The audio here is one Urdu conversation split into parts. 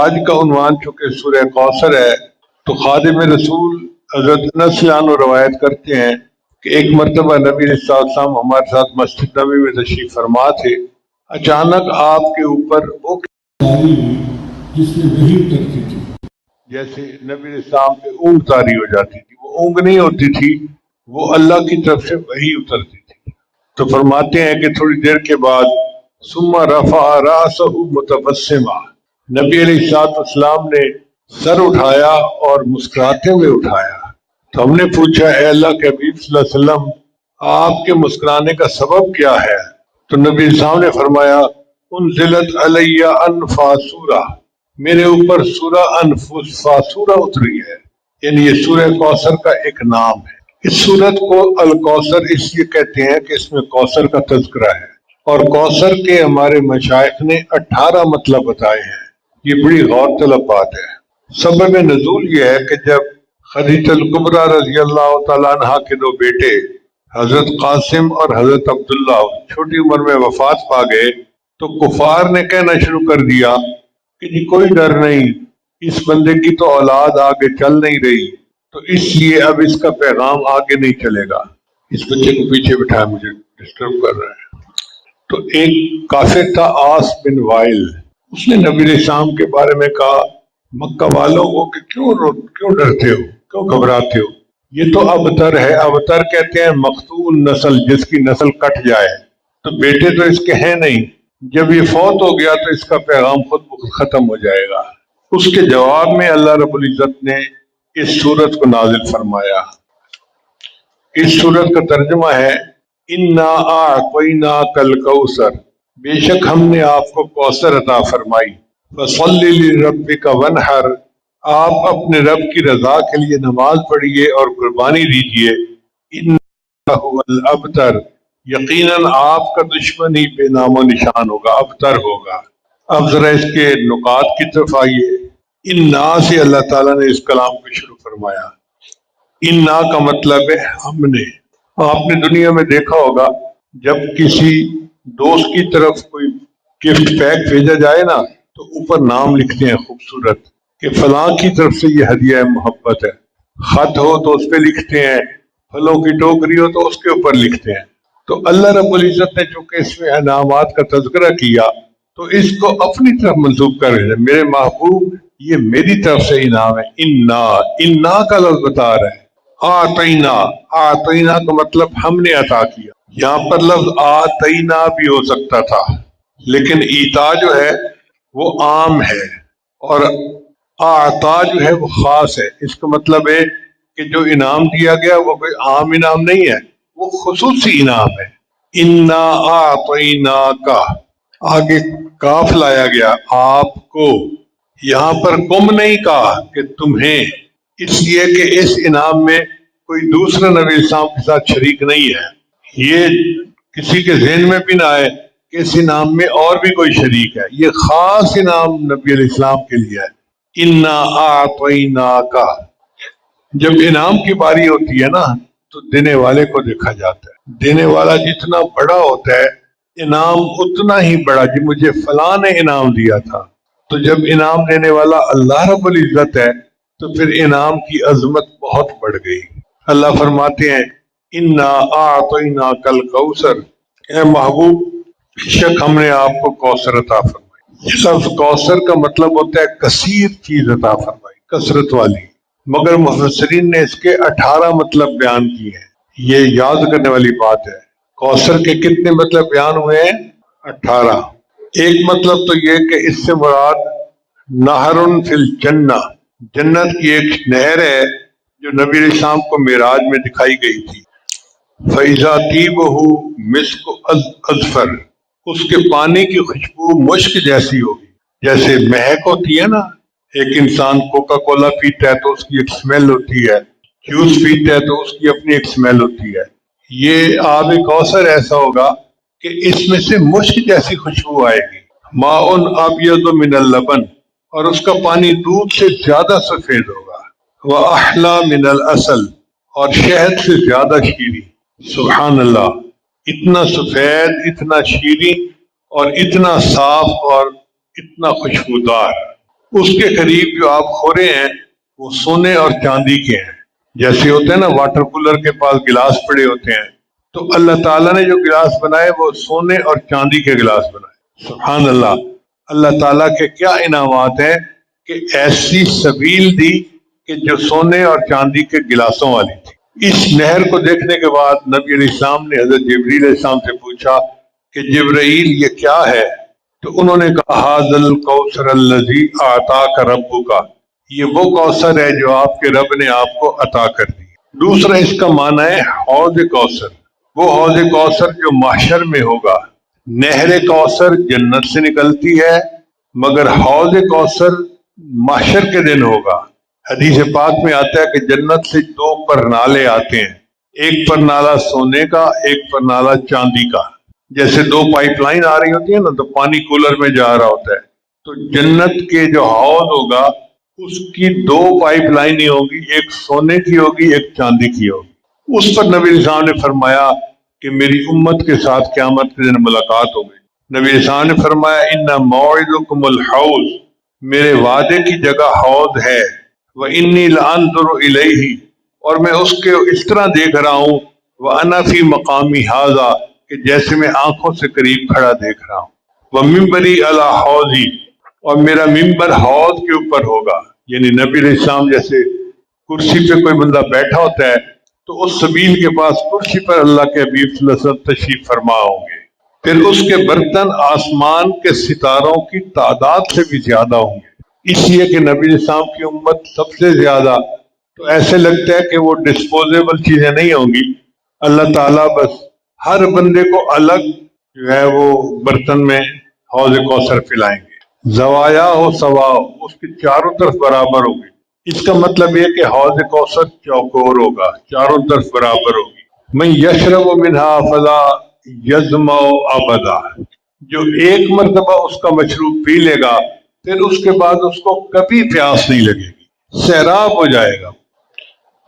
آج کا عنوان چونکہ سورہ کوثر ہے تو خادم رسول حضرت انس رضی اللہ عنہ روایت کرتے ہیں کہ ایک مرتبہ نبی صلی اللہ علیہ وسلم ہمارے ساتھ مسجد نبوی میں تشریف فرما تھے. اچانک آپ کے اوپر وہ جس میں وحی اترتی تھی، جیسے نبی علیہ السلام پہ اونگ طاری ہو جاتی تھی، وہ اونگ نہیں ہوتی تھی، وہ اللہ کی طرف سے وحی اترتی تھی. تو فرماتے ہیں کہ تھوڑی دیر کے بعد ثم رفع رأسہ متبسما، نبی علیہ السلام نے سر اٹھایا اور مسکراتے ہوئے اٹھایا. تو ہم نے پوچھا اے اللہ کے حبیب صلی اللہ علیہ وسلم آپ کے مسکرانے کا سبب کیا ہے؟ تو نبی السلام نے فرمایا انزلت علی انفا سورہ، میرے اوپر سورہ انفا سورہ اتری ہے، یعنی یہ سورہ کوثر کا ایک نام ہے. اس سورت کو الکوثر اس لیے کہتے ہیں کہ اس میں کوثر کا تذکرہ ہے، اور کوثر کے ہمارے مشائخ نے 18 مطلب بتائے ہیں. یہ بڑی غور طلب بات ہے. سبب نزول یہ ہے کہ جب خدیجہ الکبریٰ رضی اللہ تعالیٰ عنہ کے دو بیٹے حضرت قاسم اور حضرت عبداللہ چھوٹی عمر میں وفات پا گئے تو کفار نے کہنا شروع کر دیا کہ جی کوئی ڈر نہیں، اس بندے کی تو اولاد آگے چل نہیں رہی، تو اس لیے اب اس کا پیغام آگے نہیں چلے گا. اس بچے کو پیچھے بٹھایا، مجھے ڈسٹرب کر رہا ہے. تو ایک کافر تھا عاص بن وائل، اس نے نبی علیہ السلام کے بارے میں کہا مکہ والوں کو کہ کیوں ڈرتے ہو، کیوں گھبراتے ہو، یہ تو ابتر ہے. ابتر کہتے ہیں مقتول نسل، جس کی نسل کٹ جائے. تو بیٹے تو اس کے ہیں نہیں، جب یہ فوت ہو گیا تو اس کا پیغام خود بخود ختم ہو جائے گا. اس کے جواب میں اللہ رب العزت نے اس سورت کو نازل فرمایا. اس سورت کا ترجمہ ہے انا اعطیناک الکوثر، بے شک ہم نے آپ کو کوثر عطا فرمائی. فصلی لربک وانحر، آپ اپنے رب کی رضا کے لیے نماز پڑھیے اور قربانی دیجیے. انہ هو الابتر، یقیناً آپ کا دشمن ہی بے نام و نشان ہوگا، ابتر ہوگا. اب ذرا اس کے نکات کی طرف آئیے. انا سے اللہ تعالیٰ نے اس کلام کو شروع فرمایا. انا کا مطلب ہے ہم نے. آپ نے دنیا میں دیکھا ہوگا جب کسی دوست کی طرف کوئی گفٹ پیک بھیجا جائے نا تو اوپر نام لکھتے ہیں خوبصورت کہ فلاں کی طرف سے یہ ہدیہ محبت ہے. خط ہو تو اس پہ لکھتے ہیں، پھلوں کی ٹوکری ہو تو اس کے اوپر لکھتے ہیں. تو اللہ رب العزت نے چونکہ اس میں انعامات کا تذکرہ کیا تو اس کو اپنی طرف منسوب کر رہے ہیں، میرے محبوب یہ میری طرف سے انعام ہے. انا کا لفظ بتا رہا ہے. آتینا کا مطلب ہم نے عطا کیا. یہاں پر لفظ آتینا بھی ہو سکتا تھا، لیکن ایتا جو ہے وہ عام ہے اور آتا جو ہے وہ خاص ہے. اس کا مطلب ہے کہ جو انعام دیا گیا وہ کوئی عام انعام نہیں ہے، وہ خصوصی انعام ہے. انا اعطیناک، آگے کاف لایا گیا آپ کو، یہاں پر کم نہیں کہا کہ تمہیں، اس لیے کہ اس انعام میں کوئی دوسرا نبی اسلام کے ساتھ شریک نہیں ہے. یہ کسی کے ذہن میں بھی نہ آئے کہ اس انعام میں اور بھی کوئی شریک ہے. یہ خاص انعام نبی علیہ السلام کے لیے ہے. انا اعطیناک، جب انعام کی باری ہوتی ہے نا تو دینے والے کو دیکھا جاتا ہے. دینے والا جتنا بڑا ہوتا ہے انعام اتنا ہی بڑا. جی مجھے فلاں نے انعام دیا تھا. تو جب انعام دینے والا اللہ رب العزت ہے تو پھر انعام کی عظمت بہت بڑھ گئی. اللہ فرماتے ہیں انا اعطیناک الکوثر، اے محبوب بے شک ہم نے آپ کو کوثر عطا فرمائی. یہ لفظ کوثر کا مطلب ہوتا ہے کثیر چیز عطا فرمائی، کثرت والی. مگر مفسرین نے اس کے 18 مطلب بیان کیے ہیں. یہ یاد کرنے والی بات ہے. کوثر کے کتنے مطلب بیان ہوئے ہیں؟ 18. ایک مطلب تو یہ کہ اس سے مراد نہر فی الجنہ، جنت کی ایک نہر ہے جو نبی علیہ السلام کو معراج میں دکھائی گئی تھی. فَإِذَا طِيبُهُ مِسْكُ أَزْفَرَ، اس کے پانی کی خوشبو مشک جیسی ہوگی. جیسے مہک ہوتی ہے نا، ایک انسان کوکا کولا پیتا ہے تو اس کی ایک سمیل ہوتی ہے، جوس پیتا ہے تو اس کی اپنی ایک سمیل ہوتی ہے. یہ آب کوثر ایسا ہوگا کہ اس میں سے مشک جیسی خوشبو آئے گی. ماء ابیض من اللبن، اور اس کا پانی دودھ سے زیادہ سفید ہوگا. وَأَحْلَى مِنَ الْعَسَلِ، اور شہد سے زیادہ شیریں. سبحان اللہ، اتنا سفید، اتنا شیریں اور اتنا صاف اور اتنا خوشبودار. اس کے قریب جو آپ خورے ہیں وہ سونے اور چاندی کے ہیں. جیسے ہوتے ہیں نا واٹر کولر کے پاس گلاس پڑے ہوتے ہیں، تو اللہ تعالیٰ نے جو گلاس بنائے وہ سونے اور چاندی کے گلاس بنائے. سبحان اللہ. اللہ تعالیٰ کے کیا انعامات ہیں کہ ایسی سبیل دی کہ جو سونے اور چاندی کے گلاسوں والی تھی. اس نہر کو دیکھنے کے بعد نبی علیہ السلام نے حضرت جبریل علیہ السلام سے پوچھا کہ جبرائیل یہ کیا ہے؟ تو انہوں نے کہا ھذا الکوثر الذی اعطاک ربک، یہ وہ کوثر ہے جو آپ کے رب نے آپ کو عطا کر دی. دوسرا اس کا معنی ہے حوض کوثر، وہ حوض کوثر جو محشر میں ہوگا. نہر کوثر جنت سے نکلتی ہے مگر حوض کوثر محشر کے دن ہوگا. حدیث پاک میں آتا ہے کہ جنت سے دو پر نالے آتے ہیں، ایک پر نالا سونے کا، ایک پر نالا چاندی کا. جیسے دو پائپ لائن آ رہی ہوتی ہے نا تو پانی کولر میں جا رہا ہوتا ہے، تو جنت کے جو حوض ہوگا اس کی دو پائپ لائنیں ہوگی، ایک سونے کی ہوگی ایک چاندی کی ہوگی. اس پر نبی صاحب نے فرمایا کہ میری امت کے ساتھ قیامت کے دن ملاقات ہوگی. نبی صاحب نے فرمایا ان موعدکم الحوض، میرے وعدے کی جگہ حوض ہے. وانی لانظر الیہ، اور میں اس کے اس طرح دیکھ رہا ہوں، وانا فی مقامی ھذا، کہ جیسے میں آنکھوں سے قریب کھڑا دیکھ رہا ہوں. ومنبری علی حوضی، اور میرا ممبر حوض کے اوپر ہوگا. یعنی نبی علیہ السلام جیسے کرسی پہ کوئی بندہ بیٹھا ہوتا ہے تو اس سبیل کے پاس کرسی پر اللہ کے حبیب صلی اللہ علیہ وسلم تشریف فرما ہوں گے. پھر اس کے برتن آسمان کے ستاروں کی تعداد سے بھی زیادہ ہوں گے، اس لیے کہ نبی علیہ السلام کی امت سب سے زیادہ. تو ایسے لگتا ہے کہ وہ ڈسپوزیبل چیزیں نہیں ہوں گی. اللہ تعالیٰ بس ہر بندے کو الگ جو ہے وہ برتن میں حوض کوثر پلائیں گے. زوایا ہو سواؤ، اس کے چاروں طرف برابر ہوگی. اس کا مطلب یہ کہ حوض کوثر چوکور ہوگا، چاروں طرف برابر ہوگی. من یشرب منہا فلا یظمأ ابدا، جو ایک مرتبہ اس کا مشروب پی لے گا پھر اس کے بعد اس کو کبھی پیاس نہیں لگے گی، سیراب ہو جائے گا.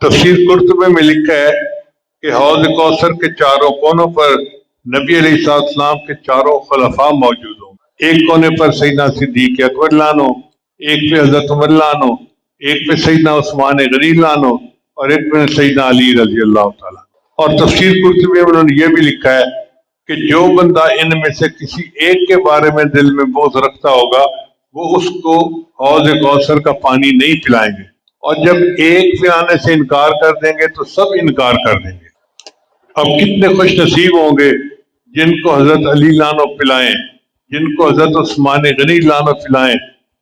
تفسیر قرطبی میں لکھا ہے کہ حوض کوثر کے چاروں کونوں پر نبی علیہ السلام کے چاروں خلفاء موجود ہوں. ایک کونے پر سیدنا صدیق اکبر لانو، ایک پہ حضرت عمر لانو، ایک پہ سیدنا عثمان غنی لانو، اور ایک پہ سیدنا علی رضی اللہ تعالیٰ. اور تفسیر قرطبی میں انہوں نے یہ بھی لکھا ہے کہ جو بندہ ان میں سے کسی ایک کے بارے میں دل میں بغض رکھتا ہوگا وہ اس کو حوض کوثر کا پانی نہیں پلائیں گے، اور جب ایک پلانے سے انکار کر دیں گے تو سب انکار کر دیں گے. اب کتنے خوش نصیب ہوں گے جن کو حضرت علی لانو پلائیں، جن کو حضرت عثمان غنی لانو پلائیں،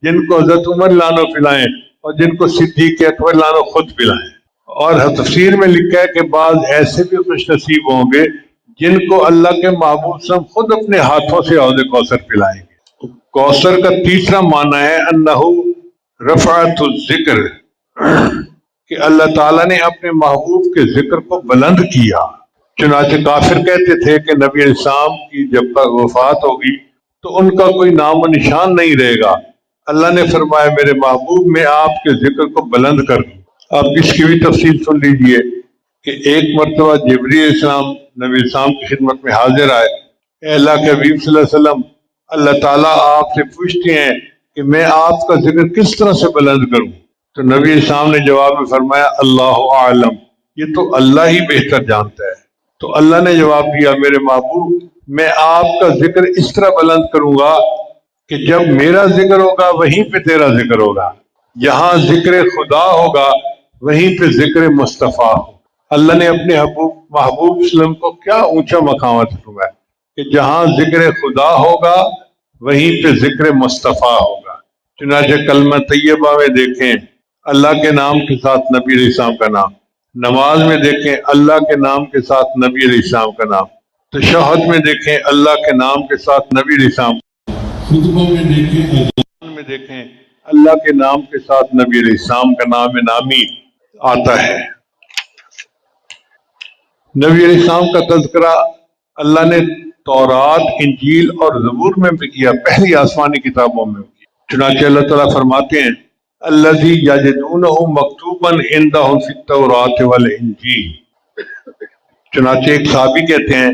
جن کو حضرت عمر لانو پلائیں، اور جن کو صدیق اکبر لانو خود پلائیں. اور تفسیر میں لکھا ہے کہ بعض ایسے بھی خوش نصیب ہوں گے جن کو اللہ کے محبوب صلی خود اپنے ہاتھوں سے حوض کوثر پلائیں گے. کوثر کا تیسرا معنی ہے انہو رفعت الذکر، کہ اللہ تعالیٰ نے اپنے محبوب کے ذکر کو بلند کیا. چنانچہ کافر کہتے تھے کہ نبی علیہ السلام کی جب وفات ہوگی تو ان کا کوئی نام و نشان نہیں رہے گا. اللہ نے فرمایا میرے محبوب میں آپ کے ذکر کو بلند کر دوں. آپ اس کی بھی تفصیل سن لیجئے کہ ایک مرتبہ جبریل علیہ السلام نبی علیہ السلام کی خدمت میں حاضر آئے. اے اللہ کے حبیب صلی اللہ علیہ وسلم، اللہ تعالیٰ آپ سے پوچھتے ہیں کہ میں آپ کا ذکر کس طرح سے بلند کروں. تو نبی علیہ السلام نے جواب میں فرمایا اللہ اعلم، یہ تو اللہ ہی بہتر جانتا ہے. تو اللہ نے جواب دیا میرے محبوب میں آپ کا ذکر اس طرح بلند کروں گا کہ جب میرا ذکر ہوگا وہیں پہ تیرا ذکر ہوگا، جہاں ذکر خدا ہوگا وہیں پہ ذکر مصطفیٰ ہو. اللہ نے اپنے محبوب صلی اللہ علیہ وسلم کو کیا اونچا مقام عطا فرمایا کہ جہاں ذکر خدا ہوگا وہیں پہ ذکر مصطفیٰ ہوگا. چنانچہ کلمہ طیبہ میں دیکھیں اللہ کے نام کے ساتھ نبی علیہ السلام کا نام، نماز میں دیکھیں اللہ کے نام کے ساتھ نبی علیہ السلام کا نام، تشہد میں دیکھیں اللہ کے نام کے ساتھ نبی علیہ السلام، خطبہ میں دیکھیں، اذان میں دیکھیں اللہ کے نام کے ساتھ نبی علیہ السلام کا نام نامی آتا ہے. نبی علیہ السلام کا تذکرہ اللہ نے تورات، انجیل اور زبور میں بھی کیا، پہلی آسمانی کتابوں میں بھی. چنانچہ اللہ تعالیٰ فرماتے ہیں الذی یجدونہ مکتوبا عندہم فی التوراۃ والانجیل. چنانچہ ایک صحابی کہتے ہیں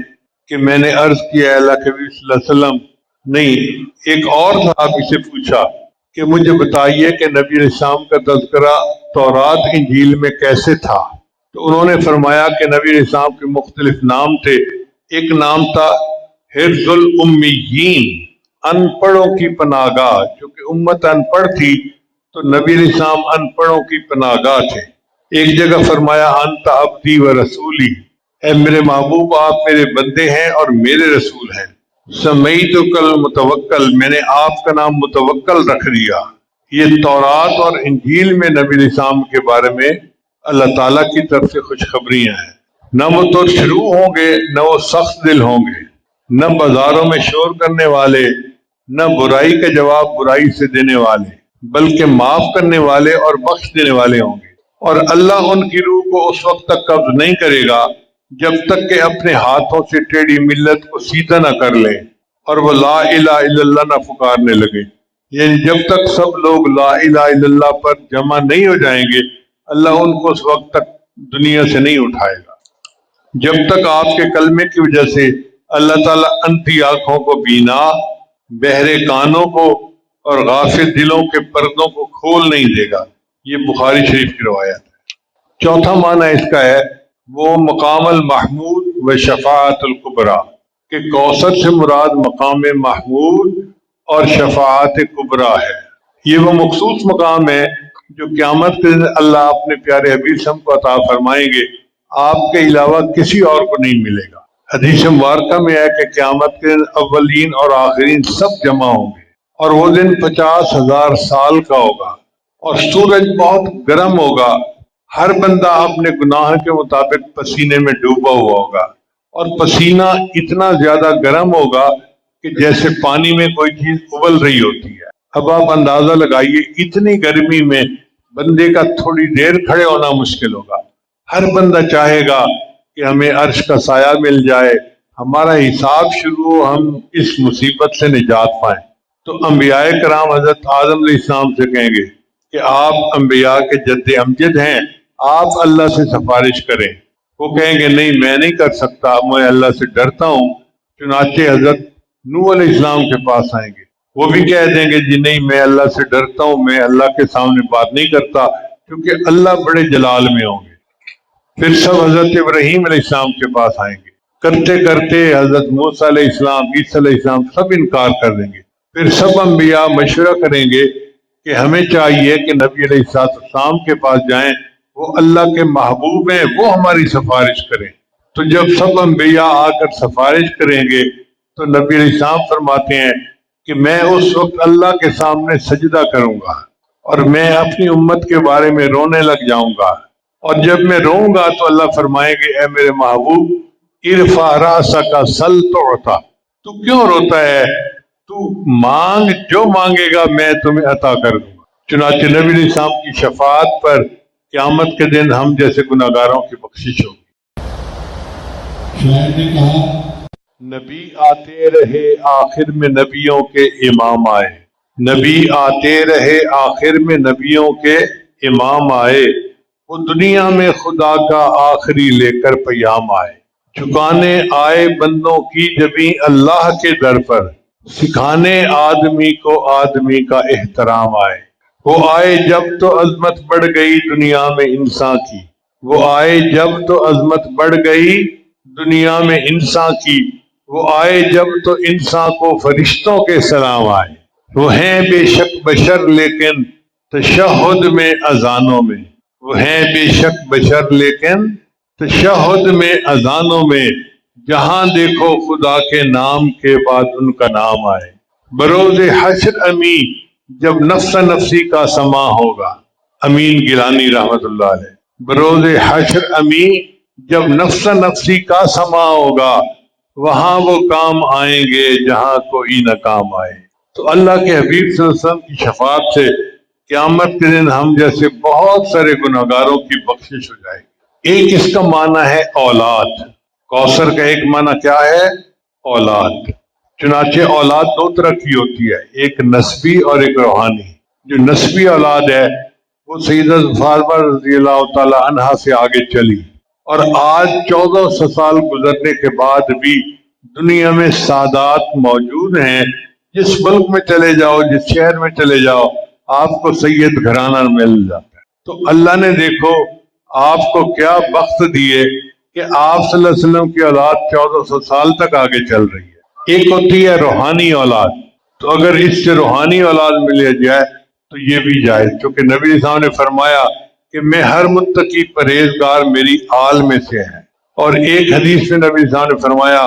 کہ میں نے عرض کیا اللہ کے نبی صلی اللہ علیہ وسلم، نہیں، ایک اور صحابی سے پوچھا کہ مجھے بتائیے کہ نبی علیہ السلام کا تذکرہ تورات انجیل میں کیسے تھا؟ تو انہوں نے فرمایا کہ نبی علیہ السلام کے مختلف نام تھے. ایک نام تھا حفظ الامیین، ان پڑھوں کی پناہ گاہ. چونکہ امت ان پڑھ تھی تو نبی علیہ السلام ان پڑھوں کی پناہ گاہ تھے. ایک جگہ فرمایا انت عبدی و رسولی، اے میرے محبوب آپ میرے بندے ہیں اور میرے رسول ہیں. سمیتک المتوکل، میں نے آپ کا نام متوکل رکھ دیا. یہ تورات اور انجیل میں نبی علیہ السلام کے بارے میں اللہ تعالیٰ کی طرف سے خوشخبریاں ہیں. نہ وہ تو شروع ہوں گے، نہ وہ سخت دل ہوں گے، نہ بازاروں میں شور کرنے والے، نہ برائی کا جواب برائی سے دینے والے، بلکہ معاف کرنے والے اور بخش دینے والے ہوں گے. اور اللہ ان کی روح کو اس وقت تک قبض نہیں کرے گا جب تک کہ اپنے ہاتھوں سے ٹیڑھی ملت کو سیدھا نہ کر لیں اور وہ لا الہ الا اللہ نہ پکارنے لگے. یعنی جب تک سب لوگ لا الہ الا اللہ پر جمع نہیں ہو جائیں گے، اللہ ان کو اس وقت تک دنیا سے نہیں اٹھائے گا. جب تک آپ کے کلمے کی وجہ سے اللہ تعالیٰ اندھی آنکھوں کو بینا، بہرے کانوں کو اور غافل دلوں کے پردوں کو کھول نہیں دے گا. یہ بخاری شریف کی روایت ہے. چوتھا معنی اس کا ہے وہ مقام المحمود و شفاعت الکبریٰ، کہ کوثر سے مراد مقام محمود اور شفاعت کبریٰ ہے. یہ وہ مخصوص مقام ہے جو قیامت کے دن اللہ اپنے پیارے حبیب صلی اللہ علیہ وسلم کو عطا فرمائیں گے، آپ کے علاوہ کسی اور کو نہیں ملے گا. حدیث مبارکہ میں ہے کہ قیامت کے دن اولین اور آخرین سب جمع ہوں گے، اور وہ دن 50,000 سال کا ہوگا، اور سورج بہت گرم ہوگا. ہر بندہ اپنے گناہ کے مطابق پسینے میں ڈوبا ہوا ہوگا، اور پسینہ اتنا زیادہ گرم ہوگا کہ جیسے پانی میں کوئی چیز ابل رہی ہوتی ہے. اب آپ اندازہ لگائیے اتنی گرمی میں بندے کا تھوڑی دیر کھڑے ہونا مشکل ہوگا. ہر بندہ چاہے گا کہ ہمیں عرش کا سایہ مل جائے، ہمارا حساب شروع ہو، ہم اس مصیبت سے نجات پائیں. تو انبیاء کرام حضرت آدم علیہ السلام سے کہیں گے کہ آپ انبیاء کے جد امجد ہیں، آپ اللہ سے سفارش کریں. وہ کہیں گے نہیں، میں نہیں کر سکتا، میں اللہ سے ڈرتا ہوں. چنانچہ حضرت نوح علیہ السلام کے پاس آئیں گے، وہ بھی کہہ دیں گے جی نہیں، میں اللہ سے ڈرتا ہوں، میں اللہ کے سامنے بات نہیں کرتا، کیونکہ اللہ بڑے جلال میں ہوں گے. پھر سب حضرت ابراہیم علیہ السلام کے پاس آئیں گے، کرتے کرتے حضرت موسیٰ علیہ السلام، عیسیٰ علیہ السلام سب انکار کر دیں گے. پھر سب انبیاء مشورہ کریں گے کہ ہمیں چاہیے کہ نبی علیہ السلام کے پاس جائیں، وہ اللہ کے محبوب ہیں، وہ ہماری سفارش کریں. تو جب سب انبیاء آ کر سفارش کریں گے تو نبی علیہ السلام فرماتے ہیں کہ میں اس وقت اللہ کے سامنے سجدہ کروں گا اور میں اپنی امت کے بارے میں رونے لگ جاؤں گا. اور جب میں روؤں گا تو اللہ فرمائیں گے اے میرے محبوب ارفع رأسک سل تعطیٰ، تو کیوں روتا ہے، تو مانگ، جو مانگے گا میں تمہیں عطا کر دوں گا. چنانچہ نبی علیہ السلام کی شفاعت پر قیامت کے دن ہم جیسے گناہگاروں کی بخشش ہوگی. شاعر نے کہا نبی آتے رہے آخر میں نبیوں کے امام آئے، نبی آتے رہے آخر میں نبیوں کے امام آئے، وہ دنیا میں خدا کا آخری لے کر پیام آئے. جھکانے آئے بندوں کی جبیں اللہ کے در پر، سکھانے آدمی کو آدمی کا احترام آئے. وہ آئے جب تو عظمت بڑھ گئی دنیا میں انسان کی، وہ آئے جب تو عظمت بڑھ گئی دنیا میں انسان کی، وہ آئے جب تو انسان کو فرشتوں کے سلام آئے. وہ ہیں بے شک بشر لیکن تشہد میں اذانوں میں، وہ ہیں بے شک بشر لیکن تشہد میں اذانوں میں، جہاں دیکھو خدا کے نام کے بعد ان کا نام آئے. بروز حشر امین جب نفس نفسی کا سما ہوگا، امین گیلانی رحمت اللہ علیہ. بروز حشر امین جب نفس نفسی کا سما ہوگا، وہاں وہ کام آئیں گے جہاں کوئی نہ کام آئے. تو اللہ کے حبیب صلی اللہ علیہ وسلم کی شفاعت سے قیامت کے دن ہم جیسے بہت سارے گناہگاروں کی بخشش ہو جائے گی. ایک اس کا معنی ہے اولاد. کوثر کا ایک معنی کیا ہے؟ اولاد. چنانچہ اولاد دو طرح کی ہوتی ہے، ایک نسبی اور ایک روحانی. جو نسبی اولاد ہے وہ سیدہ فاطمہ رضی اللہ تعالی عنہا سے آگے چلی، اور آج 1400 سال گزرنے کے بعد بھی دنیا میں سادات موجود ہیں. جس ملک میں چلے جاؤ، جس شہر میں چلے جاؤ، آپ کو سید گھرانہ مل جاتا ہے۔ تو اللہ نے دیکھو آپ کو کیا بخت دیے کہ آپ صلی اللہ علیہ وسلم کی اولاد 1400 سال تک آگے چل رہی ہے۔ ایک ہوتی ہے روحانی اولاد، تو اگر اس سے روحانی اولاد مل جائے تو یہ بھی جائز، چونکہ نبی صاحب نے فرمایا کہ میں ہر متقی پرہیزگار میری آل میں سے ہیں۔ اور ایک حدیث میں نبی صاحب نے فرمایا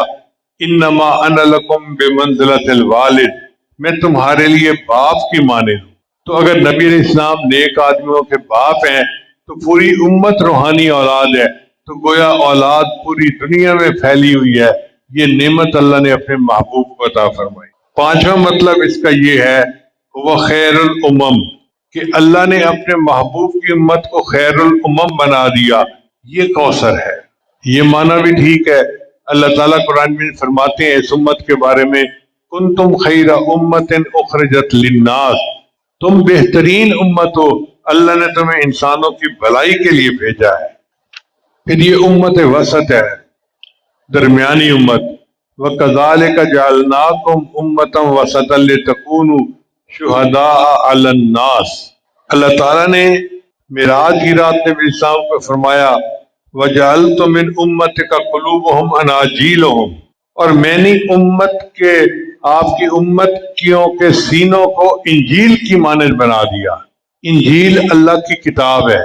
انما انا لکم بمنزلۃ الوالد، میں تمہارے لیے باپ کی مانند ہوں۔ تو اگر نبی علیہ السلام نیک آدمیوں کے باپ ہیں تو پوری امت روحانی اولاد ہے، تو گویا اولاد پوری دنیا میں پھیلی ہوئی ہے۔ یہ نعمت اللہ نے اپنے محبوب کو عطا فرمائی۔ پانچواں مطلب اس کا یہ ہے وہ خیر الامم، کہ اللہ نے اپنے محبوب کی امت کو خیر الامم بنا دیا، یہ کوثر ہے۔ یہ معنی بھی ٹھیک ہے۔ اللہ تعالیٰ قرآن میں فرماتے ہیں اس امت کے بارے میں کنتم خیر امت اخرجت للناس، تم بہترین امت ہو، اللہ نے تمہیں انسانوں کی بھلائی کے لیے بھیجا ہے۔ پھر یہ امت وسط ہے، درمیانی امت۔ وَكَذَلِكَ جَعَلْنَاكُمْ أُمَّةً وَسَطًا لِتَكُونُوا شُهَدَاءَ عَلَى النَّاسِ۔ اللہ تعالیٰ نے معراج کی رات میں نبی صاحب کو فرمایا وَجَعَلْتُ مِنْ أُمَّتِكَ قُلُوبُهُمْ أَنَاجِيلُهُمْ، اور میں نے امت کے آپ کی امت کیوں کے سینوں کو انجیل کی مانند بنا دیا۔ انجیل اللہ کی کتاب ہے،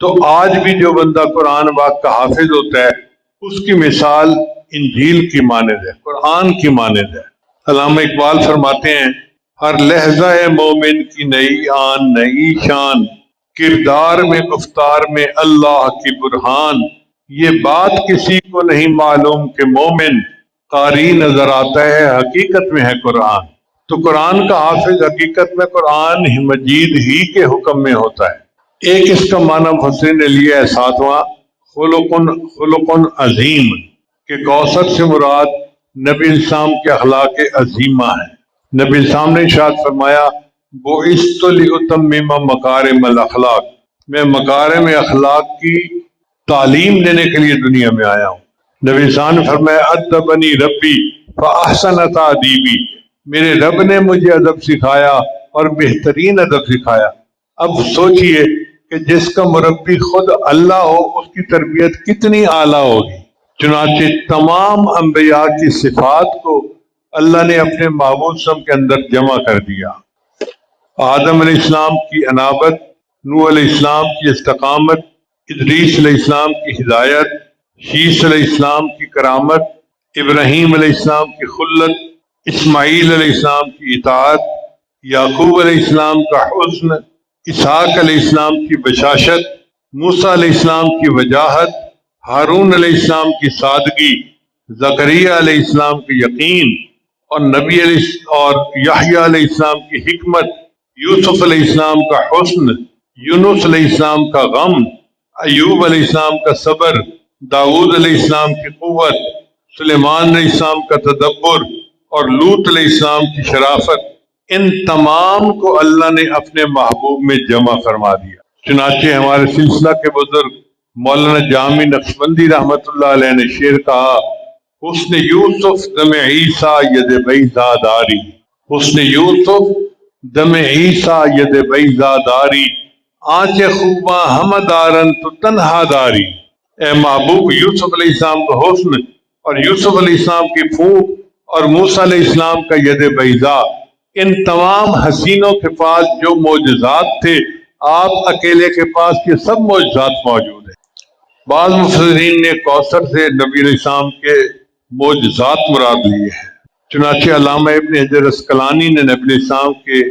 تو آج بھی جو بندہ قرآن پاک کا حافظ ہوتا ہے اس کی مثال انجیل کی مانند ہے، قرآن کی مانند ہے۔ علامہ اقبال فرماتے ہیں ہر لحظہ مومن کی نئی آن نئی شان، کردار میں گفتار میں اللہ کی برہان، یہ بات کسی کو نہیں معلوم کہ مومن قاری نظر آتا ہے حقیقت میں ہے قرآن۔ تو قرآن کا حافظ حقیقت میں قرآن مجید ہی کے حکم میں ہوتا ہے۔ ایک اس کا معنی مفسرین نے لیا ہے ساتواں خلق عظیم، کہ کوثر سے مراد نبی السلام کے اخلاق عظیمہ ہیں۔ نبی السلام نے ارشاد فرمایا بعثت لأتمم مکارم الاخلاق، میں مکارم اخلاق کی تعلیم دینے کے لیے دنیا میں آیا ہوں۔ نبی السلام نے فرمایا ادبنی ربی فاحسن تادیبی، میرے رب نے مجھے ادب سکھایا اور بہترین ادب سکھایا۔ اب سوچئے کہ جس کا مربی خود اللہ ہو اس کی تربیت کتنی اعلیٰ ہوگی۔ چنانچہ تمام انبیاء کی صفات کو اللہ نے اپنے محبوب صلی اللہ علیہ وسلم کے اندر جمع کر دیا۔ آدم علیہ السلام کی انابت، نوح علیہ السلام کی استقامت، ادریس علیہ السلام کی ہدایت، شیس علیہ السلام کی کرامت، ابراہیم علیہ السلام کی خلت، اسماعیل علیہ السلام کی اطاعت، یعقوب علیہ السلام کا حسن، اسحاق علیہ السلام کی بشاشت، موسیٰ علیہ السلام کی وجاہت، ہارون علیہ السلام کی سادگی، زکریا علیہ السلام کی یقین، اور نبی اور یحییٰ علیہ السلام کی حکمت، یوسف علیہ السلام کا حسن، یونس علیہ السلام کا غم، ایوب علیہ السلام کا صبر، داؤد علیہ السلام کی قوت، سلیمان علیہ السلام کا تدبر، اور لوط علیہ السلام کی شرافت، ان تمام کو اللہ نے اپنے محبوب میں جمع فرما دیا۔ چنانچہ ہمارے سلسلہ کے بزرگ مولانا جامی نقشبندی رحمت اللہ علیہ نے شعر کہا حسن یوسف دم عیسیٰ ید بیضا داری، حسن یوسف دم عیسیٰ ید بیضا داری، آنچ خوباں ہم دارن تو تنہا داری۔ اے محبوب، یوسف علیہ السلام کا حسن اور یوسف علیہ السلام کی پھونک اور موسیٰ علیہ السلام کا ید بیضا، ان تمام حسینوں کے پاس جو معجزات تھے آپ اکیلے کے پاس یہ سب معجزات موجود ہیں۔ بعض مفسرین نے کوثر سے نبی علیہ السلام کے معجزات مراد لیے ہیں۔ چنانچہ علامہ ابن حجر عسقلانی نے نبی علیہ السلام کے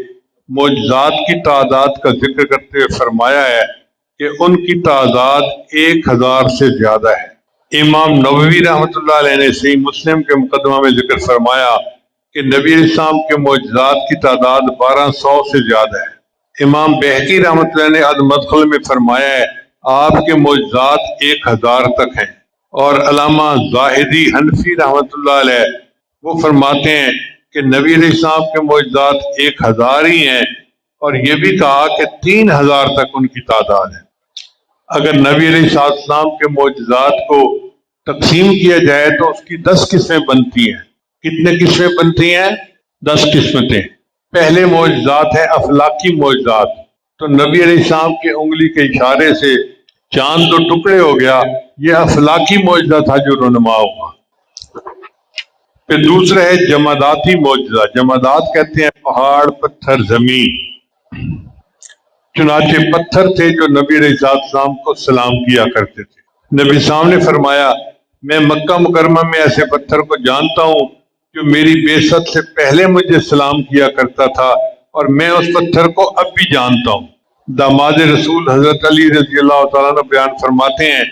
معجزات کی تعداد کا ذکر کرتے ہوئے فرمایا ہے کہ ان کی تعداد 1000 سے زیادہ ہے۔ امام نووی رحمۃ اللہ علیہ نے صحیح مسلم کے مقدمہ میں ذکر فرمایا کہ نبی علیہ السلام کے معجزات کی تعداد 1200 سے زیادہ ہے۔ امام بہقی رحمۃ اللہ نے المدخل میں فرمایا ہے آپ کے معجزات 1000 تک ہیں۔ اور علامہ زاہدی حنفی رحمۃ اللہ علیہ وہ فرماتے ہیں کہ نبی علیہ السلام کے معجزات 1000 ہی ہیں، اور یہ بھی کہا کہ 3000 تک ان کی تعداد ہے۔ اگر نبی علیہ السلام کے معجزات کو تقسیم کیا جائے تو اس کی 10 قسمیں بنتی ہیں۔ کتنے قسمیں بنتی ہیں؟ 10 قسمتیں۔ پہلے معجزات ہیں افلاکی معجزات، تو نبی علیہ السلام کے انگلی کے اشارے سے چاند دو ٹکڑے ہو گیا، یہ افلاکی معجزہ تھا جو رونما ہوا۔ پھر دوسرا ہے جماداتی معجزہ۔ جمادات کہتے ہیں پہاڑ، پتھر، زمین۔ چنانچہ پتھر تھے جو نبی علیہ السلام کو سلام کیا کرتے تھے۔ نبی السلام نے فرمایا میں مکہ مکرمہ میں ایسے پتھر کو جانتا ہوں جو میری بعثت سے پہلے مجھے سلام کیا کرتا تھا، اور میں اس پتھر کو اب بھی جانتا ہوں۔ داماد رسول حضرت علی رضی اللہ تعالیٰ عنہ بیان فرماتے ہیں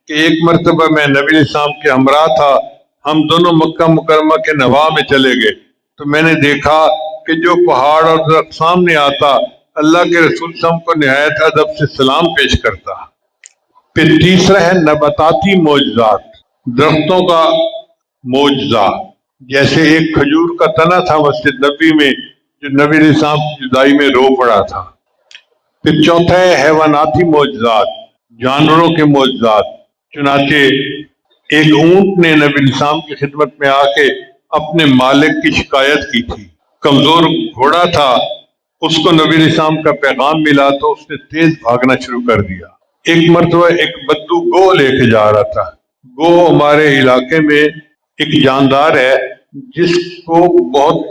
کہ ایک مرتبہ میں نبی علیہ السلام کے ہمراہ تھا، ہم دونوں مکہ مکرمہ کے نواح میں چلے گئے تو میں نے دیکھا کہ جو پہاڑ اور درخت سامنے آتا اللہ کے رسول صلی اللہ علیہ وسلم کو نہایت ادب سے سلام پیش کرتا۔ پھر تیسرا ہے نباتاتی معجزات، درختوں کا معجزہ، جیسے ایک کھجور کا تنا تھا مسجد نبی میں جو نبی علیہ السلام کی جدائی میں رو پڑا تھا۔ پھر چوتھا ہے حیواناتی معجزات، جانوروں کے معجزات۔ چنانچہ ایک اونٹ نے نبی علیہ السلام کی خدمت میں آ کے اپنے مالک کی شکایت کی تھی۔ کمزور گھوڑا تھا، اس کو نبی علیہ السلام کا پیغام ملا تو اس نے تیز بھاگنا شروع کر دیا۔ ایک مرتبہ ایک بدو گو لے کے جا رہا تھا۔ گو ہمارے علاقے میں ایک جاندار ہے جس کو بہت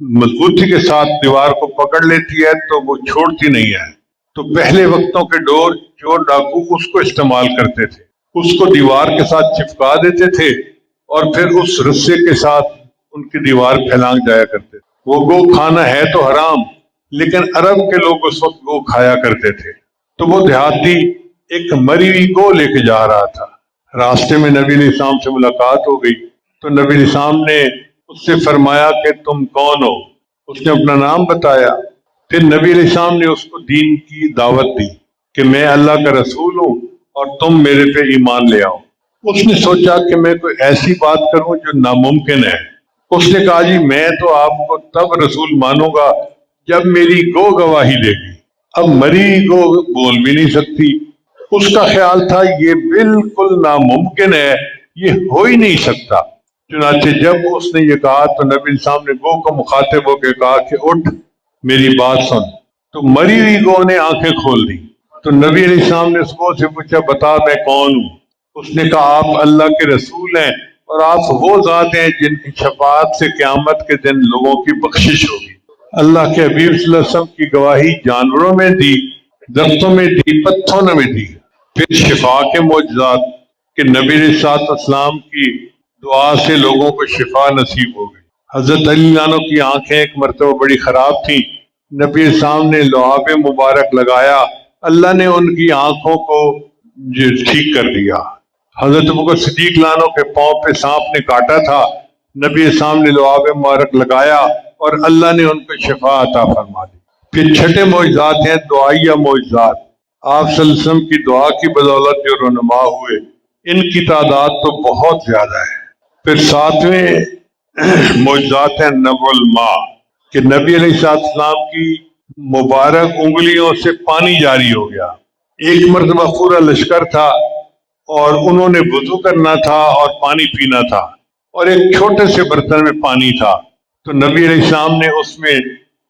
مضبوطی کے ساتھ دیوار کو پکڑ لیتی ہے تو وہ چھوڑتی نہیں ہے، تو پہلے وقتوں کے دور چور ڈاکو اس کو استعمال کرتے تھے، اس کو دیوار کے ساتھ چپکا دیتے تھے اور پھر اس رسے کے ساتھ ان کی دیوار پھیلانگ جایا کرتے تھے۔ وہ گو کھانا ہے تو حرام، لیکن عرب کے لوگ اس وقت گو کھایا کرتے تھے۔ تو وہ دیہاتی ایک مری ہوئی گو لے کے جا رہا تھا، راستے میں نبی علیہ السلام سے ملاقات ہو گئی تو نبی علیہ السلام نے اس سے فرمایا کہ تم کون ہو؟ اس نے اپنا نام بتایا۔ پھر نبی علیہ السلام نے اس کو دین کی دعوت دی کہ میں اللہ کا رسول ہوں اور تم میرے پہ ایمان لے آؤ۔ اس نے سوچا کہ میں کوئی ایسی بات کروں جو ناممکن ہے۔ اس نے کہا جی میں تو آپ کو تب رسول مانوں گا جب میری گو گواہی دے گی۔ اب مری گو بول بھی نہیں سکتی، اس کا خیال تھا یہ بالکل ناممکن ہے، یہ ہو ہی نہیں سکتا۔ چنانچہ جب اس نے یہ کہا تو نبی السلام نے گو کو مخاطب ہو کے کہا کہ اٹھ میری بات سن۔ تو مری ہوئی گو نے آنکھیں کھول دی تو نبی علیہ السلام نے اس گو سے پوچھا بتا میں کون ہوں؟ اس نے کہا آپ اللہ کے رسول ہیں اور آپ وہ ذات ہیں جن کی شفاعت سے قیامت کے دن لوگوں کی بخشش ہوگی۔ اللہ کے حبیب صلی اللہ علیہ وسلم کی گواہی جانوروں میں دی، درختوں میں دی، پتھروں میں دی۔ پھر شفا کے معجزات کہ نبی علیہ السلام کی دعا سے لوگوں کو شفا نصیب ہو گئی۔ حضرت علی عنہ کی آنکھیں ایک مرتبہ بڑی خراب تھیں، نبی علیہ السلام نے لعاب مبارک لگایا، اللہ نے ان کی آنکھوں کو ٹھیک کر دیا۔ حضرت ابوبکر صدیق عنہ کے پاؤں پہ سانپ نے کاٹا تھا، نبی علیہ السلام نے لعاب مبارک لگایا اور اللہ نے ان کو شفا عطا فرما دی۔ پھر چھٹے معجزات ہیں دعائیہ معجزات، آپ صلی اللہ علیہ وسلم کی دعا کی بدولت جو رونما ہوئے، ان کی تعداد تو بہت زیادہ ہے۔ پھر ساتویں معجزات ہیں نبع الماء کہ نبی علیہ السلام کی مبارک انگلیوں سے پانی جاری ہو گیا۔ ایک مرتبہ پورا لشکر تھا اور انہوں نے وضو کرنا تھا اور پانی پینا تھا، اور ایک چھوٹے سے برتن میں پانی تھا، تو نبی علیہ السلام نے اس میں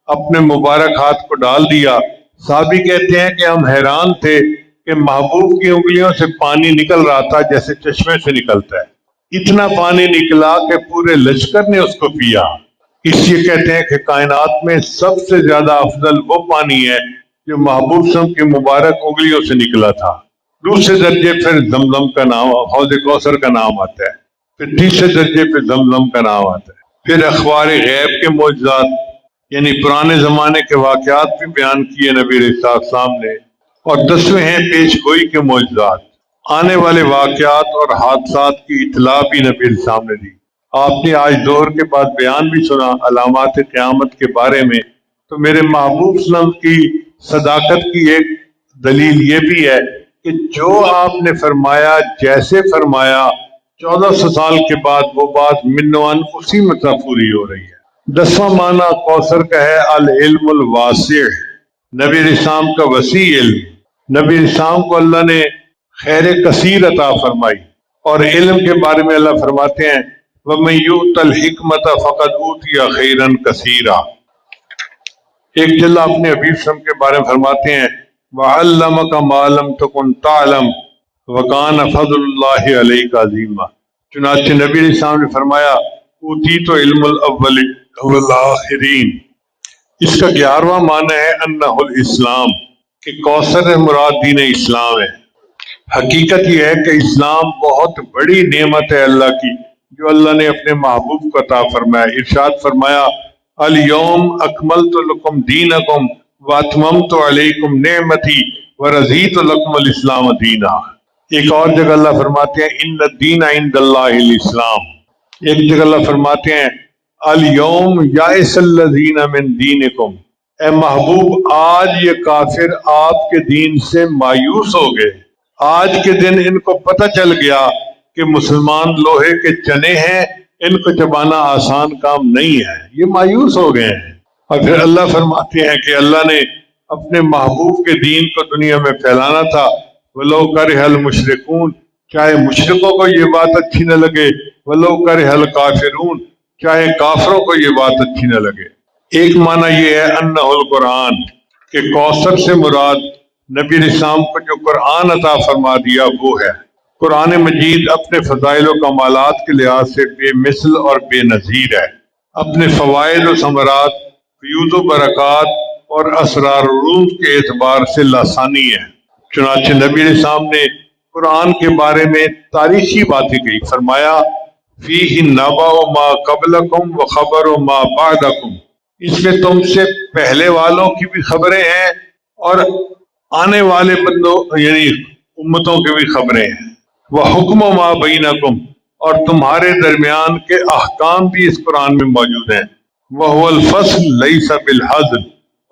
اپنے مبارک ہاتھ کو ڈال دیا۔ صحابی کہتے ہیں کہ ہم حیران تھے کہ محبوب کی انگلیوں سے پانی نکل رہا تھا جیسے چشمے سے نکلتا ہے، اتنا پانی نکلا کہ پورے لشکر نے اس کو پیا۔ اس لیے کہتے ہیں کہ کائنات میں سب سے زیادہ افضل وہ پانی ہے جو محبوب صلی اللہ علیہ وسلم کی مبارک انگلیوں سے نکلا تھا۔ دوسرے درجے پھر زمزم کا نام، حوض کوثر کا نام آتا ہے، پھر تیسرے درجے پہ زمزم کا نام آتا ہے۔ پھر اخبار غیب کے معجزات یعنی پرانے زمانے کے واقعات بھی بیان کیے نبی علیہ السلام نے۔ اور 10ویں ہیں پیش گوئی کے معجزات، آنے والے واقعات اور حادثات کی اطلاع بھی نبی علیہ السلام نے دی۔ آپ نے آج ظہر کے بعد بیان بھی سنا علامات قیامت کے بارے میں، تو میرے محبوب صلی اللہ علیہ وسلم کی صداقت کی ایک دلیل یہ بھی ہے کہ جو آپ نے فرمایا جیسے فرمایا 1400 سال کے بعد وہ بات منوان اسی مطلب پوری ہو رہی ہے۔ 10واں معنی کوثر کا ہے العلم الواسع، نبی علیہ السلام کا وسیع علم۔ نبی علیہ السلام کو اللہ نے خیر کثیر عطا فرمائی، اور علم کے بارے میں اللہ فرماتے ہیں وَمَن يُؤْتَ الْحِكْمَةَ فَقَدْ أُوتِيَ خَيْرًا كَثِيرًا۔ ایک جگہ اپنے حبیب صلی اللہ علیہ وسلم کے بارے میں فرماتے ہیں وَعَلَّمَكَ مَا لَمْ تَكُنْ تَعْلَمْ وَكَانَ فَضْلُ اللَّهِ عَلَيْكَ عَظِيمًا۔ چنانچہ نبی علیہ السلام نے فرمایا اوتیت علم الاول والآخرین۔ اس کا 11واں معنی ہے انہ الاسلام، کہ کوثر مراد دین اسلام ہے۔ حقیقت یہ ہے کہ اسلام بہت بڑی نعمت ہے اللہ کی، جو اللہ نے اپنے محبوب کو عطا فرمایا۔ ارشاد فرمایا الیوم اکملت لکم دینکم واتممت علیکم نعمتی ورضیت لکم الاسلام دینا۔ ایک اور جگہ اللہ فرماتے ہیں ان الدین عند اللہ الاسلام۔ ایک جگہ اللہ فرماتے ہیں الیوم یائس الذین من دینکم، اے محبوب آج یہ کافر آپ کے دین سے مایوس ہو گئے۔ آج کے دن ان کو پتہ چل گیا کہ مسلمان لوہے کے چنے ہیں، ان کو چبانا آسان کام نہیں ہے، یہ مایوس ہو گئے ہیں۔ اور پھر اللہ فرماتے ہیں کہ اللہ نے اپنے محبوب کے دین کو دنیا میں پھیلانا تھا وَلَوْ كَرِهَ الْمُشْرِكُونَ، چاہے مشرکوں کو یہ بات اچھی نہ لگے، وَلَوْ كَرِهَ الْكَافِرُونَ، چاہے کافروں کو یہ بات اچھی نہ لگے۔ ایک معنی یہ ہے انہ القرآن، کہ کوثر سے مراد نبی علیہ السلام کو جو قرآن عطا فرما دیا وہ ہے۔ قرآن مجید اپنے فضائل و کمالات کے لحاظ سے بے مثل اور بے نظیر ہے، اپنے فوائد و ثمرات، فیوز و برکات اور اسرار و علوم کے اعتبار سے لاسانی ہے۔ چنانچہ نبی علیہ السلام نے قرآن کے بارے میں تاریخی باتیں کہی، فرمایا فیہ نبأ ما قبلکم و خبر ما بعدکم، اس میں تم سے پہلے والوں کی بھی خبریں ہیں اور آنے والے بندوں یعنی امتوں کی بھی خبریں ہیں۔ وحکم ما بینکم، اور تمہارے درمیان کے احکام بھی اس قرآن میں موجود ہیں۔ وہو الفصل لیس بالحزل،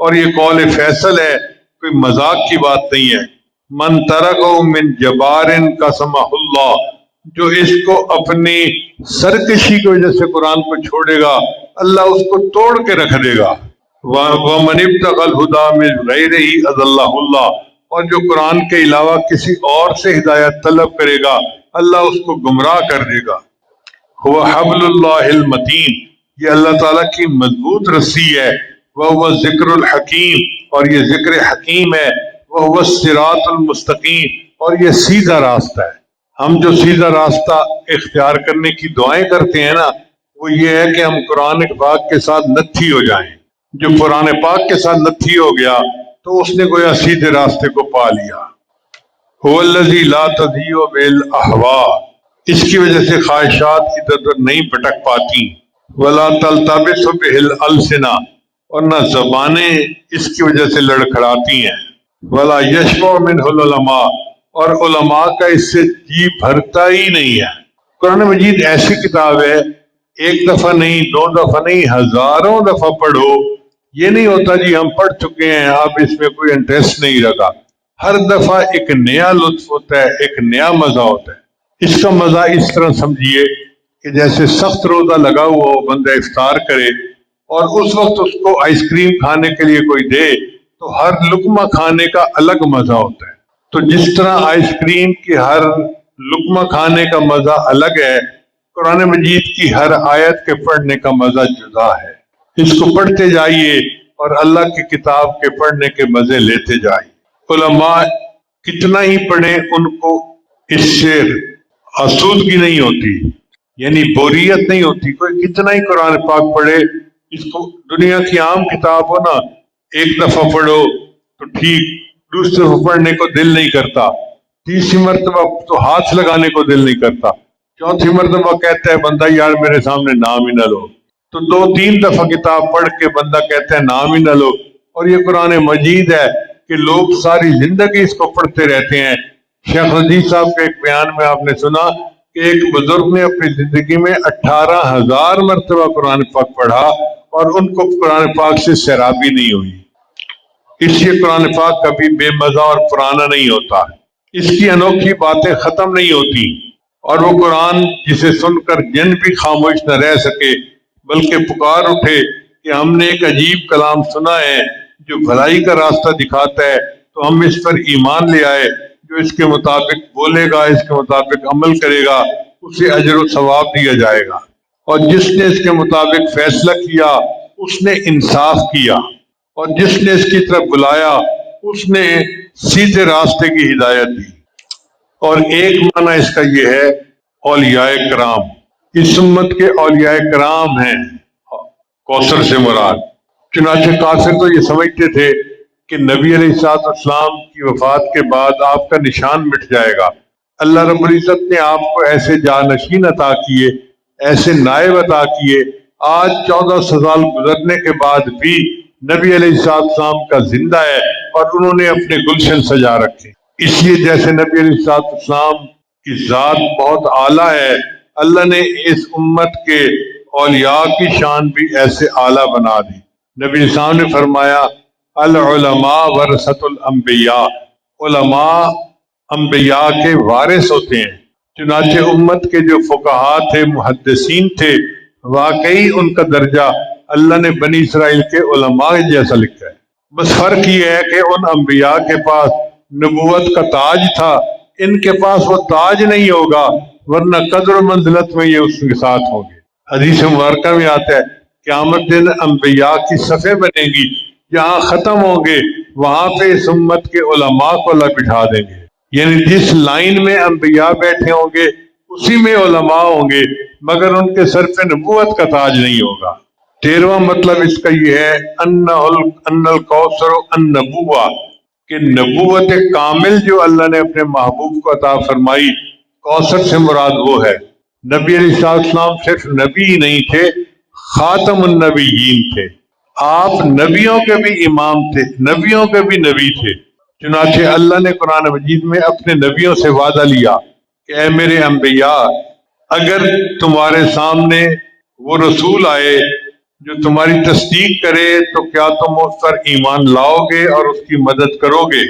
اور یہ قول فیصل ہے، کوئی مذاق کی بات نہیں ہے۔ من ترکہ من جبار قسمہ اللہ، جو اس کو اپنی سرکشی کی وجہ سے قرآن کو چھوڑے گا اللہ اس کو توڑ کے رکھ دے گا۔ وَمَنِ ابْتَغَى الْهُدَى مِنْ غَيْرِهِ أَضَلَّهُ اللَّهُ، اور جو قرآن کے علاوہ کسی اور سے ہدایت طلب کرے گا اللہ اس کو گمراہ کر دے گا۔ هو حبل اللہ المتین، یہ اللہ تعالیٰ کی مضبوط رسی ہے۔ وَهُوَ الذِّكْرُ الْحَكِيمُ، اور یہ ذکر حکیم ہے۔ وَهُوَ الصِّرَاطُ الْمُسْتَقِيمُ، اور یہ سیدھا راستہ ہے۔ ہم جو سیدھا راستہ اختیار کرنے کی دعائیں کرتے ہیں نا، وہ یہ ہے کہ ہم قرآن پاک کے ساتھ نتھی ہو جائیں۔ جو قرآن پاک کے ساتھ نتھی ہو گیا تو اس نے گویا سیدھے راستے کو پا لیا۔ هو الذی لا تضیع بالاہواء، اس کی وجہ سے خواہشات ادھر ادھر نہیں بھٹک پاتی۔ ولا تلتبس بہ الالسنہ، اور نہ زبانیں اس کی وجہ سے لڑکھڑاتی ہیں۔ ولا یشبع منہ العلماء، اور علماء کا اس سے جی بھرتا ہی نہیں ہے۔ قرآن مجید ایسی کتاب ہے، ایک دفعہ نہیں، دو دفعہ نہیں، ہزاروں دفعہ پڑھو، یہ نہیں ہوتا جی ہم پڑھ چکے ہیں اب اس میں کوئی انٹرسٹ نہیں رہا۔ ہر دفعہ ایک نیا لطف ہوتا ہے، ایک نیا مزہ ہوتا ہے۔ اس کا مزہ اس طرح سمجھیے کہ جیسے سخت روزہ لگا ہوا ہو، بندہ افطار کرے اور اس وقت اس کو آئس کریم کھانے کے لیے کوئی دے تو ہر لقمہ کھانے کا الگ مزہ ہوتا ہے۔ تو جس طرح آئس کریم کی ہر لقمہ کھانے کا مزہ الگ ہے، قرآن مجید کی ہر آیت کے پڑھنے کا مزہ جدا ہے۔ اس کو پڑھتے جائیے اور اللہ کی کتاب کے پڑھنے کے مزے لیتے جائیے۔ علماء کتنا ہی پڑھیں ان کو اس سے آسودگی نہیں ہوتی، یعنی بوریت نہیں ہوتی۔ کوئی کتنا ہی قرآن پاک پڑھے، اس کو دنیا کی عام کتاب ہو نا، ایک دفعہ پڑھو تو ٹھیک، دوسری دفعہ پڑھنے کو دل نہیں کرتا، تیسری مرتبہ تو ہاتھ لگانے کو دل نہیں کرتا، چوتھی مرتبہ کہتا ہے بندہ یار میرے سامنے نام ہی نہ لو، تو دو تین دفعہ کتاب پڑھ کے بندہ کہتا ہے نام ہی نہ لو۔ اور یہ قرآن مجید ہے کہ لوگ ساری زندگی اس کو پڑھتے رہتے ہیں۔ شیخ رضی صاحب کے ایک بیان میں آپ نے سنا کہ ایک بزرگ نے اپنی زندگی میں 18,000 مرتبہ قرآن پاک پڑھا اور ان کو قرآن پاک سے سیرابی نہیں ہوئی۔ اس لیے قرآن پاک کبھی بے مزہ اور پرانا نہیں ہوتا، اس کی انوکھی باتیں ختم نہیں ہوتی، اور وہ قرآن جسے سن کر جن بھی خاموش نہ رہ سکے بلکہ پکار اٹھے کہ ہم نے ایک عجیب کلام سنا ہے جو بھلائی کا راستہ دکھاتا ہے، تو ہم اس پر ایمان لے آئے۔ جو اس کے مطابق بولے گا، اس کے مطابق عمل کرے گا، اسے اجر و ثواب دیا جائے گا، اور جس نے اس کے مطابق فیصلہ کیا اس نے انصاف کیا، اور جس نے اس کی طرف بلایا اس نے سیدھے راستے کی ہدایت دی۔ اور ایک معنی اس کا یہ ہے اولیاء کرام، اس امت کے اولیاء کرام ہیں کوثر سے مراد۔ چنانچہ کافر تو یہ سمجھتے تھے کہ نبی علیہ الصلوۃ والسلام کی وفات کے بعد آپ کا نشان مٹ جائے گا۔ اللہ رب العزت نے آپ کو ایسے جانشین عطا کیے، ایسے نائب عطا کیے، آج 1400 سال گزرنے کے بعد بھی نبی علیہ الصلوۃ والسلام کا زندہ ہے اور انہوں نے اپنے گلشن سجا رکھے۔ اس لیے جیسے نبی علیہ الصلوۃ والسلام کی ذات بہت اعلیٰ ہے، اللہ نے اس امت کے اولیاء کی شان بھی ایسے اعلیٰ بنا دی۔ نبی السلام نے فرمایا العلماء ورثۃ الانبیاء، علماء انبیاء کے وارث ہوتے ہیں۔ چنانچہ امت کے جو فقہاء تھے، محدثین تھے، واقعی ان کا درجہ اللہ نے بنی اسرائیل کے علماء جیسا لکھا ہے۔ بس فرق یہ ہے کہ ان انبیاء کے پاس نبوت کا تاج تھا، ان کے پاس وہ تاج نہیں ہوگا، ورنہ قدر و منزلت میں یہ اس کے ساتھ ہوں گے۔ حدیث مبارکہ میں آتا ہے قیامت دن انبیاء کی صفیں بنے گی، جہاں ختم ہوں گے وہاں پہ اس امت کے علماء کو اللہ بٹھا دیں گے، یعنی جس لائن میں انبیاء بیٹھے ہوں گے اسی میں علماء ہوں گے، مگر ان کے سر پہ نبوت کا تاج نہیں ہوگا۔ 13واں مطلب اس کا یہ ہے ان الکوثر النبوہ، کہ نبوت کامل جو اللہ نے اپنے محبوب کو عطا فرمائی، کوثر سے مراد وہ ہے۔ نبی علیہ السلام صرف نبی ہی نہیں تھے، خاتم النبیین تھے، آپ نبیوں کے بھی امام تھے، نبیوں کے بھی نبی تھے۔ چنانچہ اللہ نے قرآن مجید میں اپنے نبیوں سے وعدہ لیا کہ اے میرے انبیاء، اگر تمہارے سامنے وہ رسول آئے جو تمہاری تصدیق کرے تو کیا تم اس پر ایمان لاؤ گے اور اس کی مدد کرو گے؟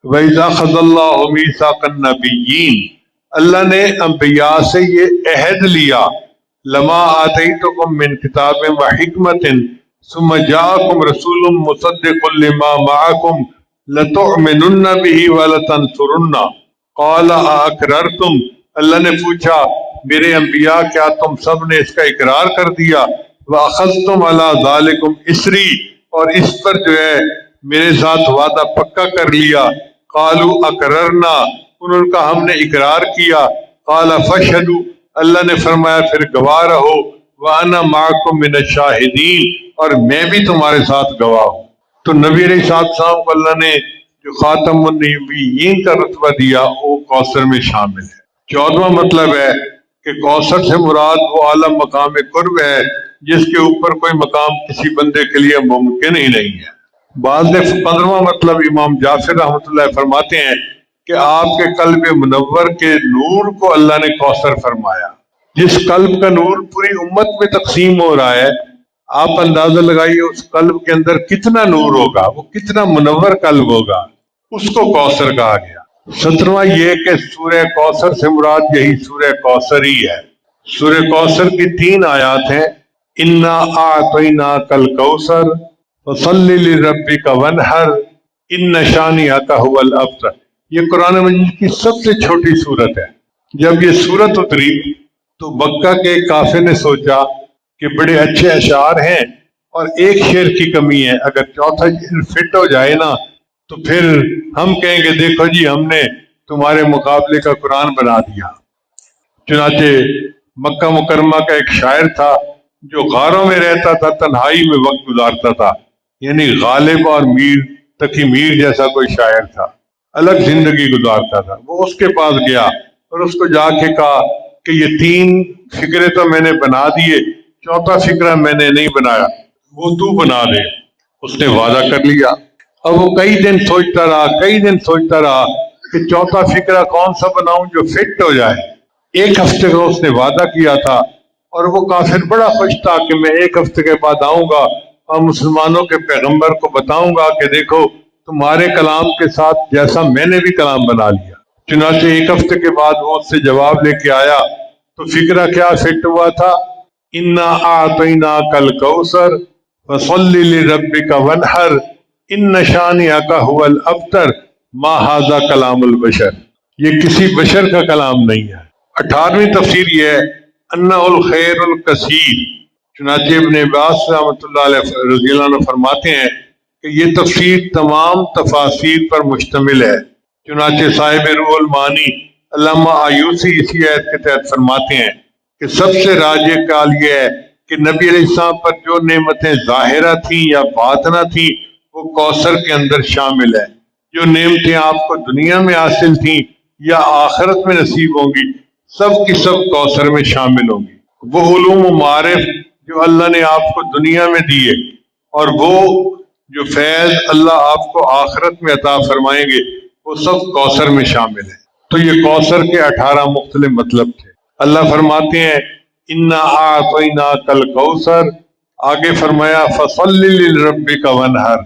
وَإِذَا أَخَذَ اللَّهُ مِيثَاقَ النَّبِيِّينَ، اللہ نے انبیاء سے یہ عہد لیا، لَمَا آتَيْتُكُم مِّن كِتَابٍ وَحِكْمَةٍ ثُمَّ جَاءَكُمْ رَسُولٌ مُصَدِّقٌ لِّمَا مَعَكُمْ لَتُؤْمِنُنَّ بِهِ وَلَتَنصُرُنَّهُ قَالَ أَأَقْرَرْتُمْ، اللہ نے پوچھا میرے انبیاء کیا تم سب نے اس کا اقرار کر دیا؟ وَأَخَذْتُمْ عَلَىٰ ذَلِكُمْ إِصْرِي، اور اس پر جو ہے میرے ساتھ وعدہ پکا کر لیا۔ قَالُوا أَقْرَرْنَا، انہوں نے کہا ہم نے اقرار کیا۔ قَالَ فَاشْهَدُوا، اللہ نے فرمایا پھر گواہ رہو۔ وَأَنَا مَعَكُمْ مِنَ الشَّاهِدِينَ، اور میں بھی تمہارے ساتھ گواہ ہوں۔ تو نبی علیہ السلام کو اللہ نے جو خاتم النبیین کا رتبہ دیا وہ کوثر میں شامل ہے۔ 14واں مطلب ہے کہ کوثر سے مراد وہ اعلیٰ مقام قرب ہے جس کے اوپر کوئی مقام کسی بندے کے لیے ممکن ہی نہیں ہے۔ بعض نے 15واں مطلب امام جعفر رحمۃ اللہ فرماتے ہیں کہ آپ کے قلب منور کے نور کو اللہ نے کوثر فرمایا۔ جس قلب کا نور پوری امت میں تقسیم ہو رہا ہے، آپ اندازہ لگائیے اس قلب کے اندر کتنا نور ہوگا، وہ کتنا منور قلب ہوگا، اس کو کوثر کہا گیا۔ 17واں یہ کہ سورہ کوثر سے مراد یہی سورہ کوثر ہی ہے۔ سورہ کوثر کی 3 آیات ہیں، انا اعطیناک الکوثر فصلی لربک وانحر ان شانئک ھو الابتر۔ یہ قرآن مجید کی سب سے چھوٹی سورت ہے۔ جب یہ سورت اتری تو مکہ کے کافر نے سوچا کہ بڑے اچھے اشعار ہیں اور ایک شعر کی کمی ہے، اگر چوتھا شعر فٹ ہو جائے نا تو پھر ہم کہیں گے دیکھو جی ہم نے تمہارے مقابلے کا قرآن بنا دیا۔ چنانچہ مکہ مکرمہ کا ایک شاعر تھا جو غاروں میں رہتا تھا، تنہائی میں وقت گزارتا تھا، یعنی غالب اور میر تقی میر جیسا کوئی شاعر تھا، الگ زندگی گزارتا تھا۔ وہ اس کے پاس گیا اور اس کو جا کے کہا کہ یہ 3 فقرے تو میں نے بنا دیے، چوتھا فقرہ میں نے نہیں بنایا، وہ تو بنا دے۔ اس نے وعدہ کر لیا۔ اب وہ کئی دن سوچتا رہا کہ چوتھا فقرہ کون سا بناؤں جو فٹ ہو جائے۔ 1 ہفتے کا اس نے وعدہ کیا تھا اور وہ کافر بڑا خوش تھا کہ میں 1 ہفتے کے بعد آؤں گا اور مسلمانوں کے پیغمبر کو بتاؤں گا کہ دیکھو تمہارے کلام کے ساتھ جیسا میں نے بھی کلام بنا لیا۔ چنانچہ 1 ہفتے کے بعد وہ اس سے جواب لے کے آیا تو فقرہ کیا فٹ ہوا تھا، انا اعطیناک الکوثر فصلی لربک وانحر ان شانئک ھو الابتر ما ھذا کلام البشر، یہ کسی بشر کا کلام نہیں ہے۔ 18ویں تفسیر یہ ہے انہ الخیر الکثیر۔ چنانچہ ابن عباس رحمۃ اللہ علیہ رضی اللہ عنہ فرماتے ہیں کہ یہ تفسیر تمام تفاسیر پر مشتمل ہے۔ چنانچہ صاحب روح المعانی علامہ آیوسی اسی آیت کے تحت فرماتے ہیں کہ سب سے راجح قول یہ ہے کہ نبی علیہ السلام پر جو نعمتیں ظاہرہ تھیں یا باطنہ تھیں وہ کوثر کے اندر شامل ہے۔ جو نعمتیں آپ کو دنیا میں حاصل تھیں یا آخرت میں نصیب ہوں گی سب کی سب کوثر میں شامل ہوں گی۔ وہ علوم و معارف جو اللہ نے آپ کو دنیا میں دیے اور وہ جو فیض اللہ آپ کو آخرت میں عطا فرمائیں گے وہ سب کوثر میں شامل ہیں۔ تو یہ کوثر کے 18 مختلف مطلب تھے۔ اللہ فرماتے ہیں انا اعطیناک الکوثر، آگے فرمایا فصل لربک وانحر،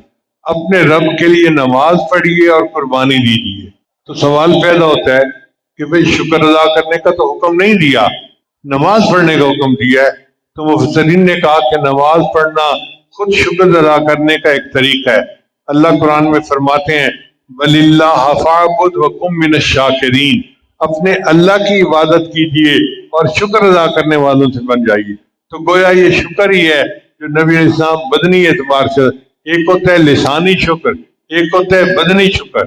اپنے رب کے لیے نماز پڑھیے اور قربانی دیجیے۔ تو سوال پیدا ہوتا ہے کہ بھئی شکر ادا کرنے کا تو حکم نہیں دیا، نماز پڑھنے کا حکم دیا ہے۔ تو مفسرین نے کہا کہ نماز پڑھنا خود شکر ادا کرنے کا ایک طریقہ ہے۔ اللہ قرآن میں فرماتے ہیں وَلِلَّهَ فَاعْبُدْ وَكُن مِّنَ الشَّاكِرِينَ، اپنے اللہ کی عبادت کیجیے اور شکر ادا کرنے والوں سے بن جائیے۔ تو گویا یہ شکر ہی ہے جو نبی علیہ السلام بدنی اعتبار سے، ایک ہوتا ہے لسانی شکر، ایک ہوتا ہے بدنی شکر،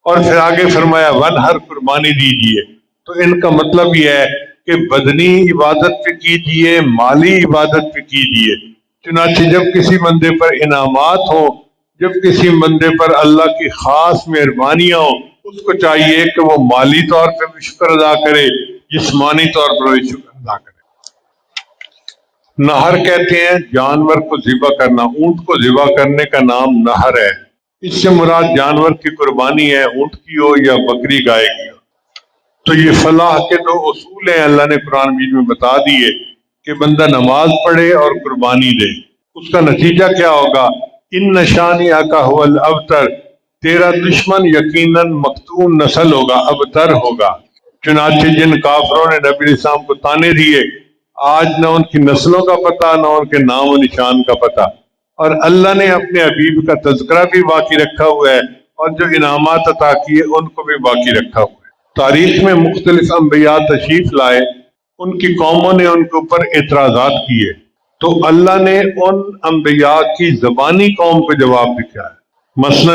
اور پھر آگے فرمایا وانحر، قربانی دیجیے۔ تو ان کا مطلب یہ ہے کہ بدنی عبادت پہ کیجیے، مالی عبادت پہ کیجیے۔ چنانچہ جب کسی بندے پر انعامات ہوں، جب کسی بندے پر اللہ کی خاص مہربانیاں ہوں، اس کو چاہیے کہ وہ مالی طور پہ بھی شکر ادا کرے، جسمانی طور پر بھی شکر ادا کرے۔ نہر کہتے ہیں جانور کو ذبح کرنا، اونٹ کو ذبح کرنے کا نام نہر ہے۔ اس سے مراد جانور کی قربانی ہے، اونٹ کی ہو یا بکری گائے کی ہو۔ تو یہ فلاح کے 2 اصول ہیں اللہ نے قرآن مجید میں بتا دیے کہ بندہ نماز پڑھے اور قربانی دے۔ اس کا نتیجہ کیا ہوگا؟ ان نشانیہ هو الابتر، تیرا دشمن یقیناً مقتون نسل ہوگا، ابتر ہوگا۔ چنانچہ جن کافروں نے نبی علیہ السلام کو تانے دیے، آج نہ ان کی نسلوں کا پتہ نہ ان کے نام و نشان کا پتہ، اور اللہ نے اپنے حبیب کا تذکرہ بھی باقی رکھا ہوا ہے اور جو انعامات عطا کیے ان کو بھی باقی رکھا ہوا ہے۔ تاریخ میں مختلف انبیاء تشریف لائے، ان کی قوموں نے ان کے اوپر اعتراضات کیے، تو اللہ نے ان انبیاء کی زبانی قوم کو جواب دکھایا ہے۔ مثلا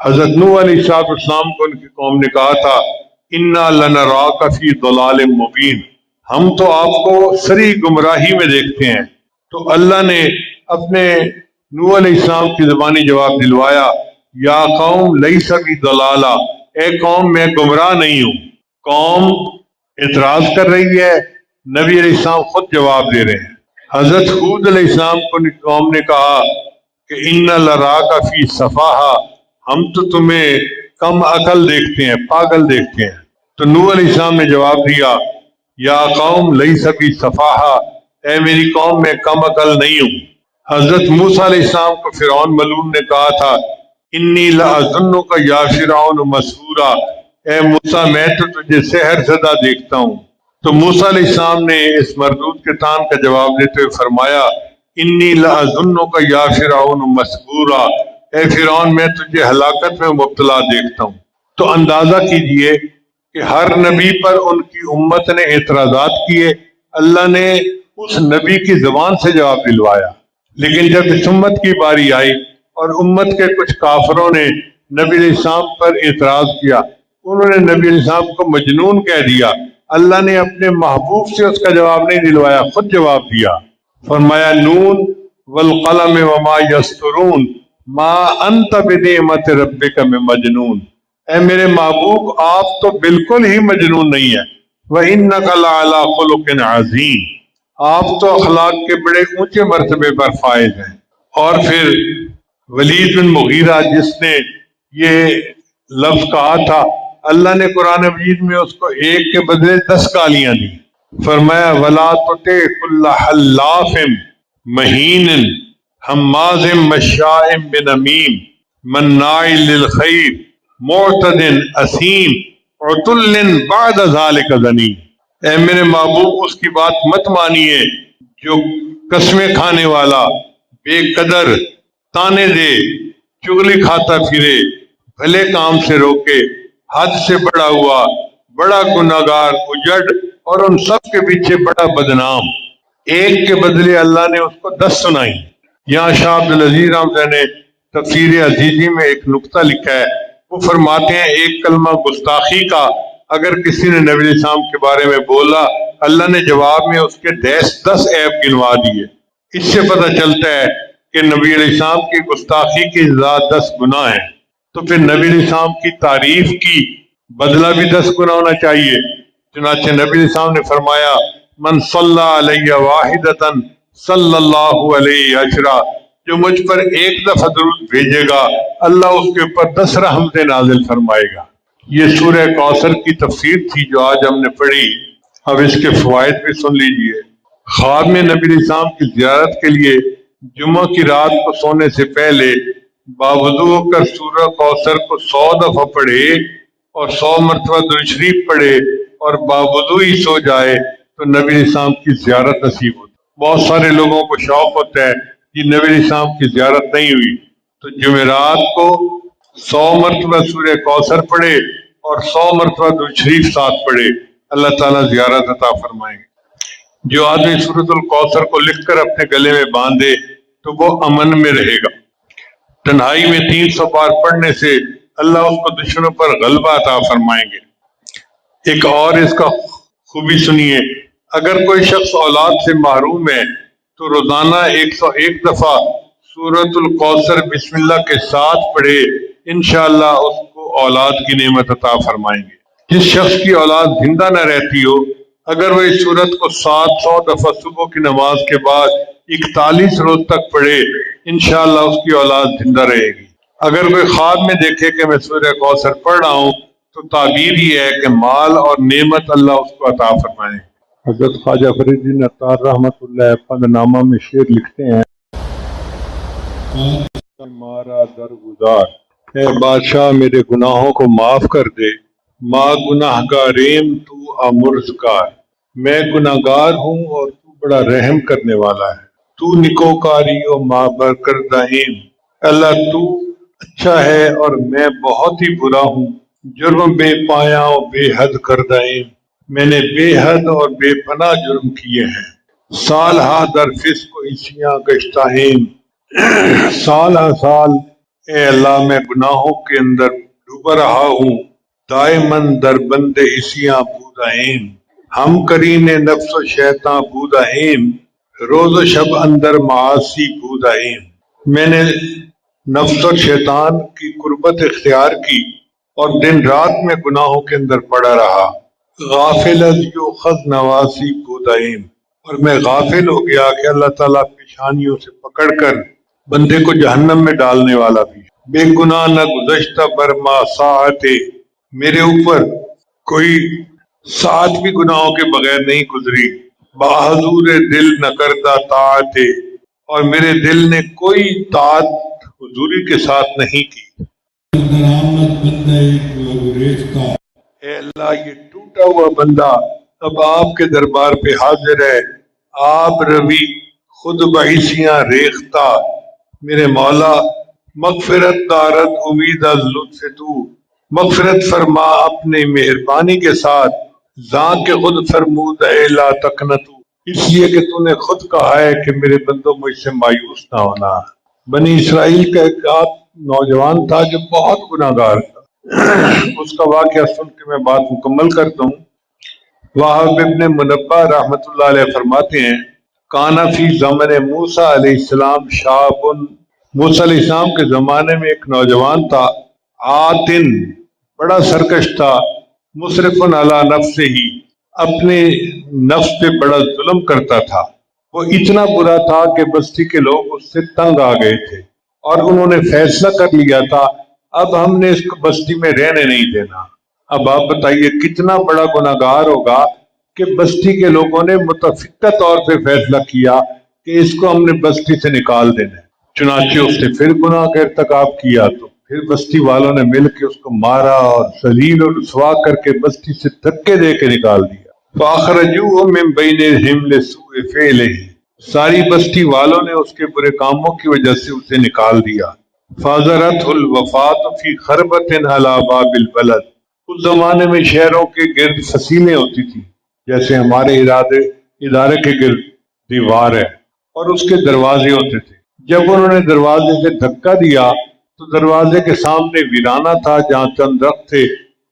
حضرت نوح علیہ السلام کو ان کی قوم نے کہا تھا انا لنراک فی ضلال مبین، ہم تو آپ کو سری گمراہی میں دیکھتے ہیں۔ تو اللہ نے اپنے نوح علیہ السلام کی زبانی جواب دلوایا یا قوم لیس بی ضلالہ، اے قوم میں گمراہ نہیں ہوں۔ قوم اعتراض کر رہی ہے، نبی علیہ السلام خود جواب دے رہے ہیں۔ حضرت ہود علیہ السلام کو قوم نے کہا کہ ان لراک فی صفاحہ، ہم تو تمہیں کم عقل دیکھتے ہیں، پاگل دیکھتے ہیں۔ تو نوح علیہ السلام نے جواب دیا یا قوم لیس بی صفاحہ، اے میری قوم میں کم عقل نہیں ہوں۔ حضرت موسیٰ علیہ السلام کو فرعون ملعون نے کہا تھا انی لأظنک یا فرعون مسحورا، اے موسیٰ میں تو تجھے سحر زدہ دیکھتا ہوں۔ تو موسیٰ علیہ السلام نے اس مردود کے تان کا جواب دیتے ہوئے فرمایا انی لأظنک یا فرعون مسحورا، اے فرعون میں تجھے ہلاکت میں مبتلا دیکھتا ہوں۔ تو اندازہ کیجئے کہ ہر نبی پر ان کی امت نے اعتراضات کیے، اللہ نے اس نبی کی زبان سے جواب دلوایا۔ لیکن جب اس امت کی باری آئی اور امت کے کچھ کافروں نے نبی علیہ السلام پر اعتراض کیا، انہوں نے نبی علیہ السلام کو مجنون کہہ دیا، اللہ نے اپنے محبوب سے اس کا جواب نہیں دلوایا، خود جواب دیا۔ فرمایا نون والقلم وما یسطرون ما انت بنعمت ربک بمجنون، اے میرے محبوب آپ تو بالکل ہی مجنون نہیں ہے، وَإِنَّكَ لَعَلَىٰ خُلُقٍ عَظِيمٍ، آپ تو اخلاق کے بڑے اونچے مرتبے پر فائز ہیں۔ اور پھر ولید بن مغیرہ جس نے یہ لفظ کہا تھا، اللہ نے قرآن مجید میں اس کو ایک کے بدلے 10 گالیاں دی۔ فرمایا وَلَا تُطِعْ كُلَّ حَلَّافٍ مَّهِینٍ ہَمَّازٍ مَّشَّاءٍ بِنَمِیمٍ مَّنَّاعٍ لِّلْخَیرِ مُعْتَدٍ أَثِیمٍ عُتُلٍّ بَعْدَ ذَلِکَ زَنِیمٍ، اے میرے محبوب اس کی بات مت مانیے جو قسمیں کھانے والا، بے قدر، تانے دے، چغلی کھاتا پھرے، بھلے کام سے روکے، حد سے بڑا ہوا، بڑا گناہگار، اجڑ، اور ان سب کے پیچھے بڑا بدنام۔ ایک کے بدلے اللہ نے اس کو 10 سنائی۔ یہاں شاہ عبدالعزیز رحمۃ اللہ نے تفسیر عزیزی میں ایک نقطہ لکھا ہے، وہ فرماتے ہیں ایک کلمہ گستاخی کا اگر کسی نے نبی علیہ السلام کے بارے میں بولا، اللہ نے جواب میں اس کے 10 عیب گنوا دیے۔ اس سے پتہ چلتا ہے کہ نبی علیہ السلام کی گستاخی کی سزا 10 گناہ ہیں، تو پھر نبی علیہ السلام کی تعریف کی بدلہ بھی 10 گنا ہونا چاہیے۔ چنانچہ نبی علیہ السلام نے فرمایا، من صلی علیہ واحدۃ صلی اللہ علیہ عشرہ، جو مجھ پر ایک دفعہ درود بھیجے گا اللہ اس کے اوپر 10 رحمتیں نازل فرمائے گا۔ یہ سورہ کوثر کی تفسیر تھی جو آج ہم نے پڑھی۔ اب اس کے فوائد بھی سن لیجئے۔ خواب میں نبی علیہ السلام کی زیارت کے لیے جمعہ کی رات کو سونے سے پہلے باوضو ہو کر سورہ کوثر کو 100 دفعہ پڑھے اور 100 مرتبہ درود شریف پڑھے اور باوضو ہی سو جائے تو نبی علیہ السلام کی زیارت نصیب ہوتی۔ بہت سارے لوگوں کو شوق ہوتا ہے کہ نبی علیہ السلام کی زیارت نہیں ہوئی، تو جمعرات کو 100 مرتبہ سورہ کوثر پڑھے اور 100 مرتبہ درود شریف ساتھ پڑھے، اللہ تعالیٰ زیارت عطا فرمائیں گے۔ جو آدمی سورۃ الکوثر کو لکھ کر اپنے گلے میں باندھے تو وہ امن میں رہے گا۔ تنہائی میں 300 بار پڑھنے سے اللہ اس کو دشمنوں پر غلبہ عطا فرمائیں گے۔ ایک اور اس کا خوبی سنیے، اگر کوئی شخص اولاد سے محروم ہے تو روزانہ 101 دفعہ سورۃ الکوثر بسم اللہ کے ساتھ پڑھے، انشاءاللہ اس کو اولاد کی نعمت عطا فرمائیں گے۔ جس شخص کی اولاد زندہ نہ رہتی ہو، اگر وہ اس سورت کو 700 دفعہ صبح کی نماز کے بعد 41 روز تک پڑھے، انشاءاللہ اس کی اولاد زندہ رہے گی۔ اگر کوئی خواب میں دیکھے کہ میں سورہ کوثر پڑھ رہا ہوں تو تعبیر یہ ہے کہ مال اور نعمت اللہ اس کو عطا فرمائے۔ حضرت خواجہ فرید الدین عطار رحمۃ اللہ پند نامہ میں شعر لکھتے ہیں، ہمارا درگزار، اے بادشاہ میرے گناہوں کو معاف کر دے، ما گناہ گاریم تو امرزگار، میں گناہ گار ہوں اور تو بڑا رحم کرنے والا ہے۔ تو نکوکاری و ما برکردائیم، اللہ تو اچھا ہے اور میں بہت ہی برا ہوں، جرم بے پایاں و بے حد کردائیم، میں نے بے حد اور بے پناہ جرم کیے ہیں۔ سال ہا در فسق و عصیاں گشتہیم، سال ہا سال اے اللہ میں گناہوں کے اندر ڈوبا رہا ہوں، دائمن در بند عصیاں بودائیم، ہم کرین نفس و شیطاں بودائیم، روز و شب اندر معاصی بودائیم، میں نے نفس اور شیطان کی قربت اختیار کی اور دن رات میں گناہوں کے اندر پڑا رہا، غافل از یؤخذ نواسی بودائیم، اور میں غافل ہو گیا کہ اللہ تعالیٰ پیشانیوں سے پکڑ کر بندے کو جہنم میں ڈالنے والا بھی۔ بے گناہ نہ گزشتہ برما ساعت، میرے اوپر کوئی ساعت بھی گناہوں کے بغیر نہیں گزری، بحضور دل نہ کردہ طاعت، اور میرے دل نے کوئی طاعت حضوری کے ساتھ نہیں کی۔ اے اللہ یہ ٹوٹا ہوا بندہ اب آپ کے دربار پہ حاضر ہے، آپ روی خود بحیثیاں ریختہ، میرے مولا مغفرت دارت امید از لطف تو، مغفرت فرما اپنے مہربانی کے ساتھ، ذاں کے خود فرمود اے لا تقنطو، اس لیے کہ تو نے خود کہا ہے کہ میرے بندوں مجھ سے مایوس نہ ہونا۔ بنی اسرائیل کا ایک نوجوان تھا جو بہت گناہ گار تھا، اس کا واقعہ سن کے میں بات مکمل کرتا ہوں۔ وہب ابن منبہ رحمۃ اللہ علیہ فرماتے ہیں، کانا فی زمن موسیٰ علیہ السلام شاب، موسیٰ علیہ السلام کے زمانے میں ایک نوجوان تھا، آتن بڑا سرکش تھا، مصرف علی نفسہ ہی اپنے نفس پہ بڑا ظلم کرتا تھا، وہ اتنا برا تھا کہ بستی کے لوگ اس سے تنگ آ گئے تھے اور انہوں نے فیصلہ کر لیا تھا اب ہم نے اس کو بستی میں رہنے نہیں دینا۔ اب آپ بتائیے کتنا بڑا گناہ گار ہوگا کہ بستی کے لوگوں نے متفقہ طور پہ فیصلہ کیا کہ اس کو ہم نے بستی سے نکال دینا ہے۔ چنانچہ اس نے پھر گناہ کا ارتکاب کیا تو پھر بستی والوں نے مل کے اس کو مارا اور ذلیل اور رسوا کر کے بستی سے دھکے دے کے نکال دیا۔ فَأَخْرَجُوهُ مِن بَيْنِهِمْ لِسُوءِ فِعْلِهِ، ساری بستی والوں نے اس کے برے کاموں کی وجہ سے اسے نکال دیا۔ فَحَضَرَتْهُ الْوَفَاةُ فِي خَرْبَةٍ عَلَى بَابِ الْبَلَدِ، اس زمانے میں شہروں کے گرد فصیلیں ہوتی تھی جیسے ہمارے ادارے کے گرد دیوار ہے اور اس کے دروازے ہوتے تھے۔ جب انہوں نے دروازے سے دھکا دیا تو دروازے کے سامنے ویرانہ تھا جہاں چند درخت تھے،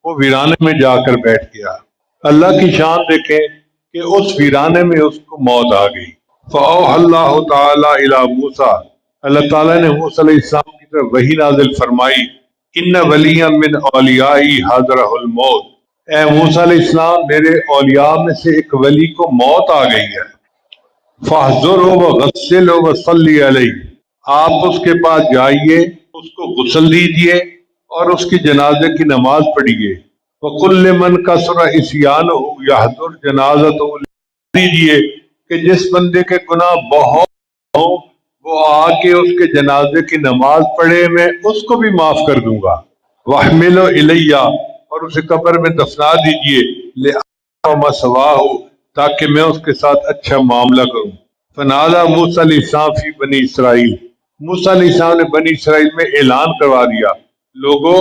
وہ ویرانے میں جا کر بیٹھ گیا۔ اللہ کی شان دیکھیں کہ اس ویرانے میں اس کو موت آ گئی۔ فَأَوْحَى اللَّهُ تَعَالَى إِلَى مُوسَىٰ، اللہ تعالیٰ نے موسیٰ علیہ السلام کی طرف وحی نازل فرمائی، إِنَّ وَلِيًّا مِّنْ أَوْلِيَائِي حَضَرَهُ الْمَوْتُ، اے موسیٰ علیہ السلام میرے اولیاء میں سے ایک ولی کو موت آ گئی ہے۔ فَاحْضُرْهُ وَغَسِّلْهُ وَصَلِّ عَلَيْهِ، آپ اس کے پاس جائیے، اس کو غسل دیجیے اور اس کی جنازے کی نماز پڑھیے۔ وَقُلْ لِمَنْ كَثُرَ عِصْيَانُهُ يَحْضُرْ جَنَازَتَهُ، دیجیے کہ جس بندے کے گناہ بہت ہوں وہ آ کے اس کے جنازے کی نماز پڑھے، میں اس کو بھی معاف کر دوں گا۔ وَاحْمِلُ إِلَيَّ، اور اسے قبر میں دفنا دیجیے، لِأَعْمَلَ مَثْوَاهُ، تاکہ میں اس کے ساتھ اچھا معاملہ کروں۔ فَنَادَى مُوسَىٰ علیہ السلام فی بنی اسرائیل، موسیٰ علیہ السلام نے بنی اسرائیل میں اعلان کروا دیا، لوگوں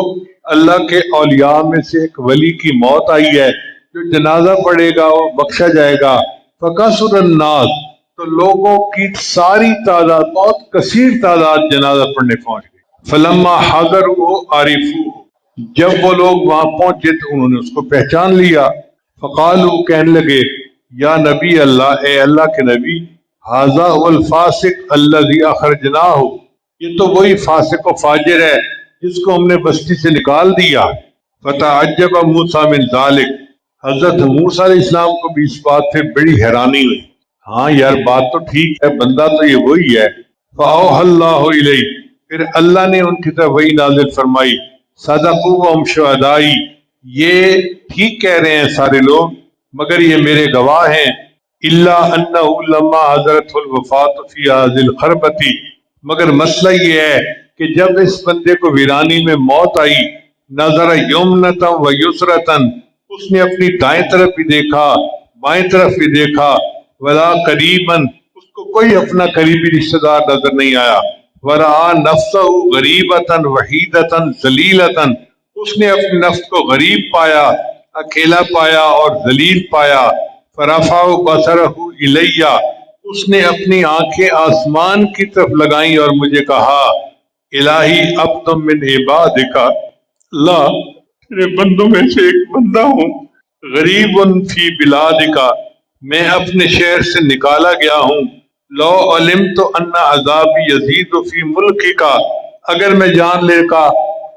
اللہ کے اولیاء میں سے ایک ولی کی موت آئی ہے، جو جنازہ پڑھے گا وہ بخشا جائے گا۔ فَكَثُرَ النَّاسُ، تو لوگوں کی ساری تعداد، بہت کثیر تعداد جنازہ پڑھنے پہنچ گئی۔ فَلَمَّا حَضَرُوهُ عَرِفُوهُ، جب وہ لوگ وہاں پہنچے تو انہوں نے اس کو پہچان لیا۔ فَقَالُوا، کہنے لگے، یا نبی اللہ، اے اللہ کے نبی، ھذا هو الفاسق الذی اخرجناہ، یہ تو وہی فاسق و فاجر ہے جس کو ہم نے بستی سے نکال دیا۔ فتعجب موسیٰ من ذلک، حضرت موسیٰ علیہ السلام کو بھی اس بات سے بڑی حیرانی ہوئی، ہاں یار بات تو ٹھیک ہے، بندہ تو یہ وہی ہے۔ فأوحى اللہ الیہ، پھر اللہ نے ان کی طرف وحی نازل فرمائی، صدقوا وہم شہدائی، یہ ٹھیک کہہ رہے ہیں سارے لوگ مگر یہ میرے گواہ ہیں۔ الا انہ لما حضرت الوفاة فی هذه الخربۃ، مگر مسئلہ یہ ہے کہ جب اس بندے کو ویرانی میں موت آئی، نظر یمنۃ و یسرۃ، اس نے اپنی دائیں طرف بھی دیکھا بائیں طرف بھی دیکھا، ولا قریبا، اس کو کوئی اپنا قریبی رشتہ دار نظر نہیں آیا، ورآ نفسہ غریبۃ وحیدۃ ذلیلۃ، اس نے اپنے نفس کو غریب پایا، اکیلا پایا اور ذلیل پایا۔ فرفع بصرہ الیہ، اس نے اپنی آنکھیں آسمان کی طرف لگائیں اور مجھے کہا، الہی عبد من عبادک، اللہ تیرے بندوں میں سے ایک بندہ ہوں، غریب فی بلادک، میں اپنے شہر سے نکالا گیا ہوں، لو علمت ان عذابی یزید فی ملکک، اگر میں جان لیتا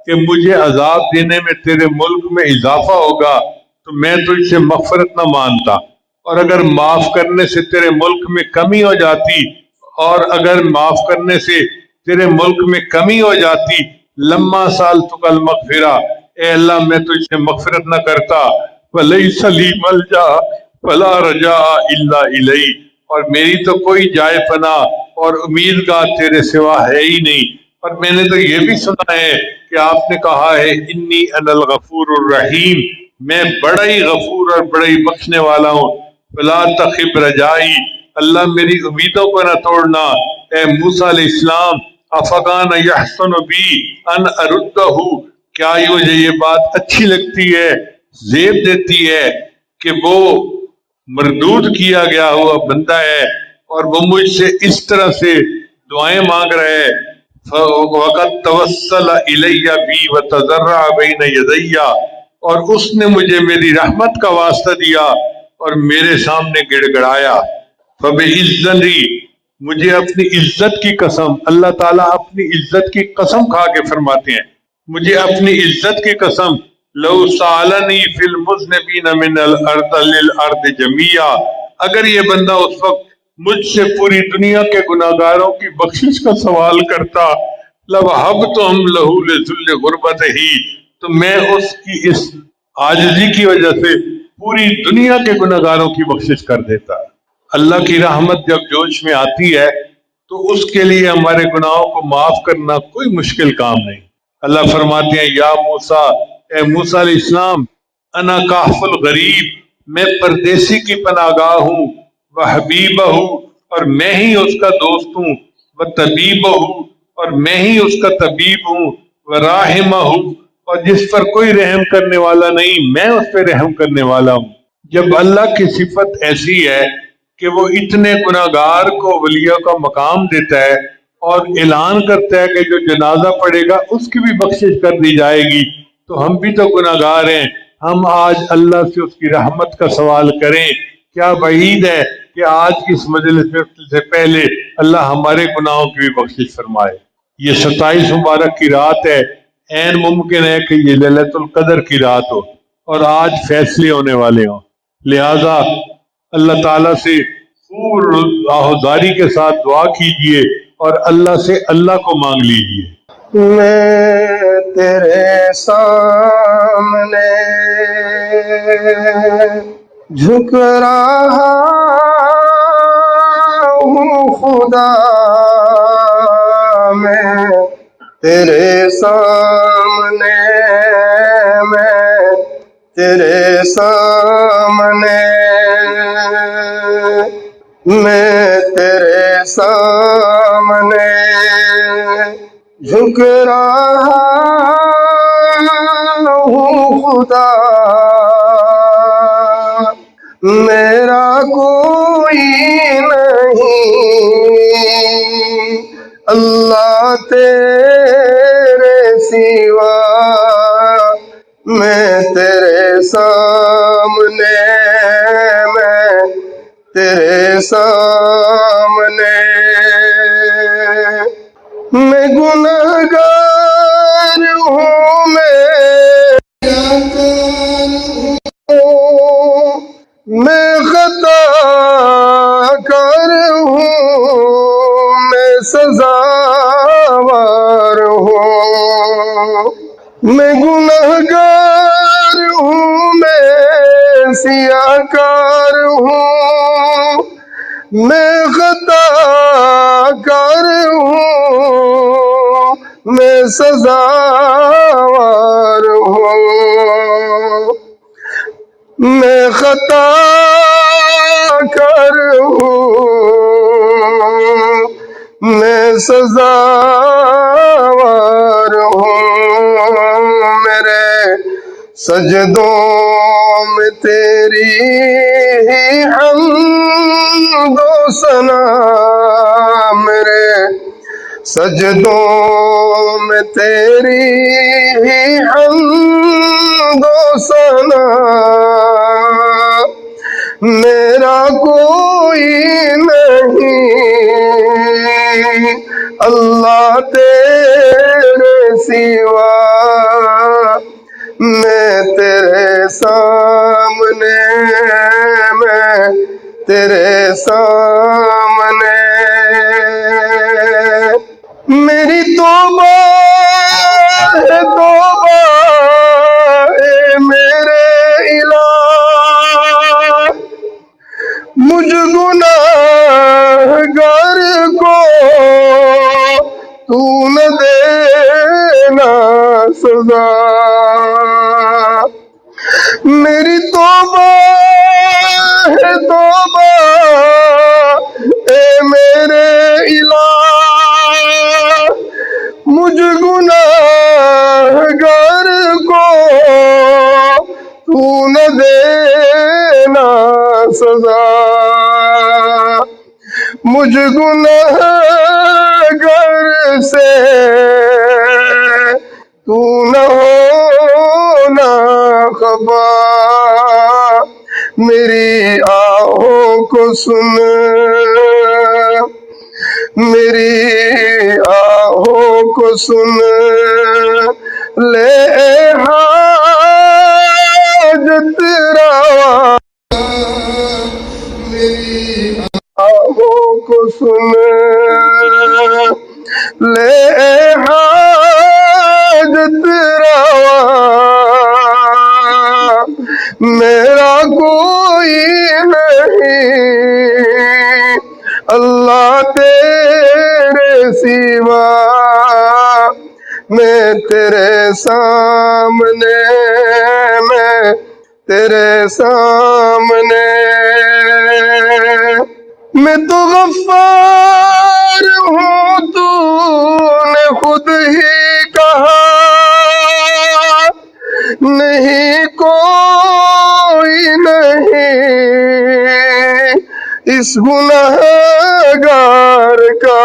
کہ مجھے عذاب دینے میں تیرے ملک میں اضافہ ہوگا تو میں تجھ سے مغفرت نہ مانتا، اور اگر معاف کرنے سے تیرے ملک میں کمی ہو جاتی، اور اگر معاف کرنے سے تیرے ملک میں کمی ہو جاتی، لما سالتک المغفرہ، اے اللہ میں تجھ سے مغفرت نہ کرتا، ولیس لی ملجا ولا رجاء الا الیہ، اور میری تو کوئی جائے پناہ اور امیدگار تیرے سوا ہے ہی نہیں۔ اور میں نے تو یہ بھی سنا ہے کہ آپ نے کہا ہے انی انا الغفور الرحیم، میں بڑا ہی غفور اور بڑا ہی بخشنے والا ہوں۔ فلا تخب رجائی، اللہ میری امیدوں کو نہ توڑنا۔ اے موسیٰ علیہ السلام، افکان یحسن بی ان اردہ، کیا مجھے یہ بات اچھی لگتی ہے، زیب دیتی ہے کہ وہ مردود کیا گیا ہوا بندہ ہے اور وہ مجھ سے اس طرح سے دعائیں مانگ رہے ہے۔ وقد توسل الی بی وتضرع بین یدی، اور اس نے مجھے میری رحمت کا واسطہ دیا اور میرے سامنے گڑ گڑایا۔ فبعزتی، مجھے اپنی عزت کی قسم، اللہ تعالیٰ اپنی عزت کی قسم کھا کے فرماتے ہیں، مجھے اپنی عزت کی قسم، لو سالنی فی المذنبین من الارض للارض جمیعا، اگر یہ بندہ اس وقت مجھ سے پوری دنیا کے گناہگاروں کی بخشش کا سوال کرتا، لوہبتہم لہ لذل غربتہ، تو میں اس کی اس عاجزی کی وجہ سے پوری دنیا کے گناہگاروں کی بخشش کر دیتا۔ اللہ کی رحمت جب جوش میں آتی ہے تو اس کے لیے ہمارے گناہوں کو معاف کرنا کوئی مشکل کام نہیں۔ اللہ فرماتے ہیں، یا موسیٰ، اے موسیٰ علیہ السلام، انا کاف الغریب، میں پردیسی کی پناہ گاہ ہوں، وحبیبہ، اور میں ہی اس کا دوست ہوں، وطبیبہ، اور میں ہی اس کا طبیب ہوں، وراحمہ، اور جس پر کوئی رحم کرنے والا نہیں میں اس پہ رحم کرنے والا ہوں۔ جب اللہ کی صفت ایسی ہے کہ وہ اتنے گناہگار کو ولیوں کا مقام دیتا ہے اور اعلان کرتا ہے کہ جو جنازہ پڑے گا اس کی بھی بخشش کر دی جائے گی، تو ہم بھی تو گناہگار ہیں، ہم آج اللہ سے اس کی رحمت کا سوال کریں۔ کیا بعید ہے کہ آج کی اس مجلس میں سے پہلے اللہ ہمارے گناہوں کی بھی بخشش فرمائے۔ یہ 27 مبارک کی رات ہے، عین ممکن ہے کہ یہ للیلۃ القدر کی رات ہو اور آج فیصلے ہونے والے ہوں، لہذا اللہ تعالیٰ سے خوب آہوزاری کے ساتھ دعا کیجئے اور اللہ سے اللہ کو مانگ لیجئے۔ میں تیرے سامنے جھک رہا ہوں خدا، میں تیرے سامنے، میں تیرے سامنے، میں تیرے سامنے جھک رہا ہوں خدا، میرا کوئی نہیں اللہ تیرے سوا، میں تیرے سامنے، میں تیرے سامنے، میں گنہگار ہوں، میں خطا کار ہوں، میں سزاوار ہوں، میں گنہگار ہوں، میں سیاہ کار ہوں، میں خطا کار ہوں، میں سزاوار ہوں، میں خطا کار ہوں، میں سزاوار ہوں، میرے سجدوں میں تیری ہی حمد و ثنا، میرے سجدوں میں تیری ہی حمد و ثنا، میرا کوئی نہیں اللہ تیرے سوا، میں تیرے سامنے، میں تیرے سامنے، میری توبہ ہے توبہ اے میرے الہ، مجھ گناہگار کو تو نہ دینا سزا، میری توبہ ہے توبہ اے میرے الہ، مجھ گناہگار کو تو نہ دینا سزا، مجھ گناہگار سے تو نہ ہونا خفا، میری آہوں کو سن، میری آہوں کو سن، لے حاجت روا، میری آہوں کو سن، لے حاجت روا، میرا کوئی نہیں اللہ تیرے سوا، میں تیرے سامنے، میں تیرے سامنے، میں تو غفار ہوں، تو نے خود ہی کہا، نہیں کوئی نہیں اس گنہگار کا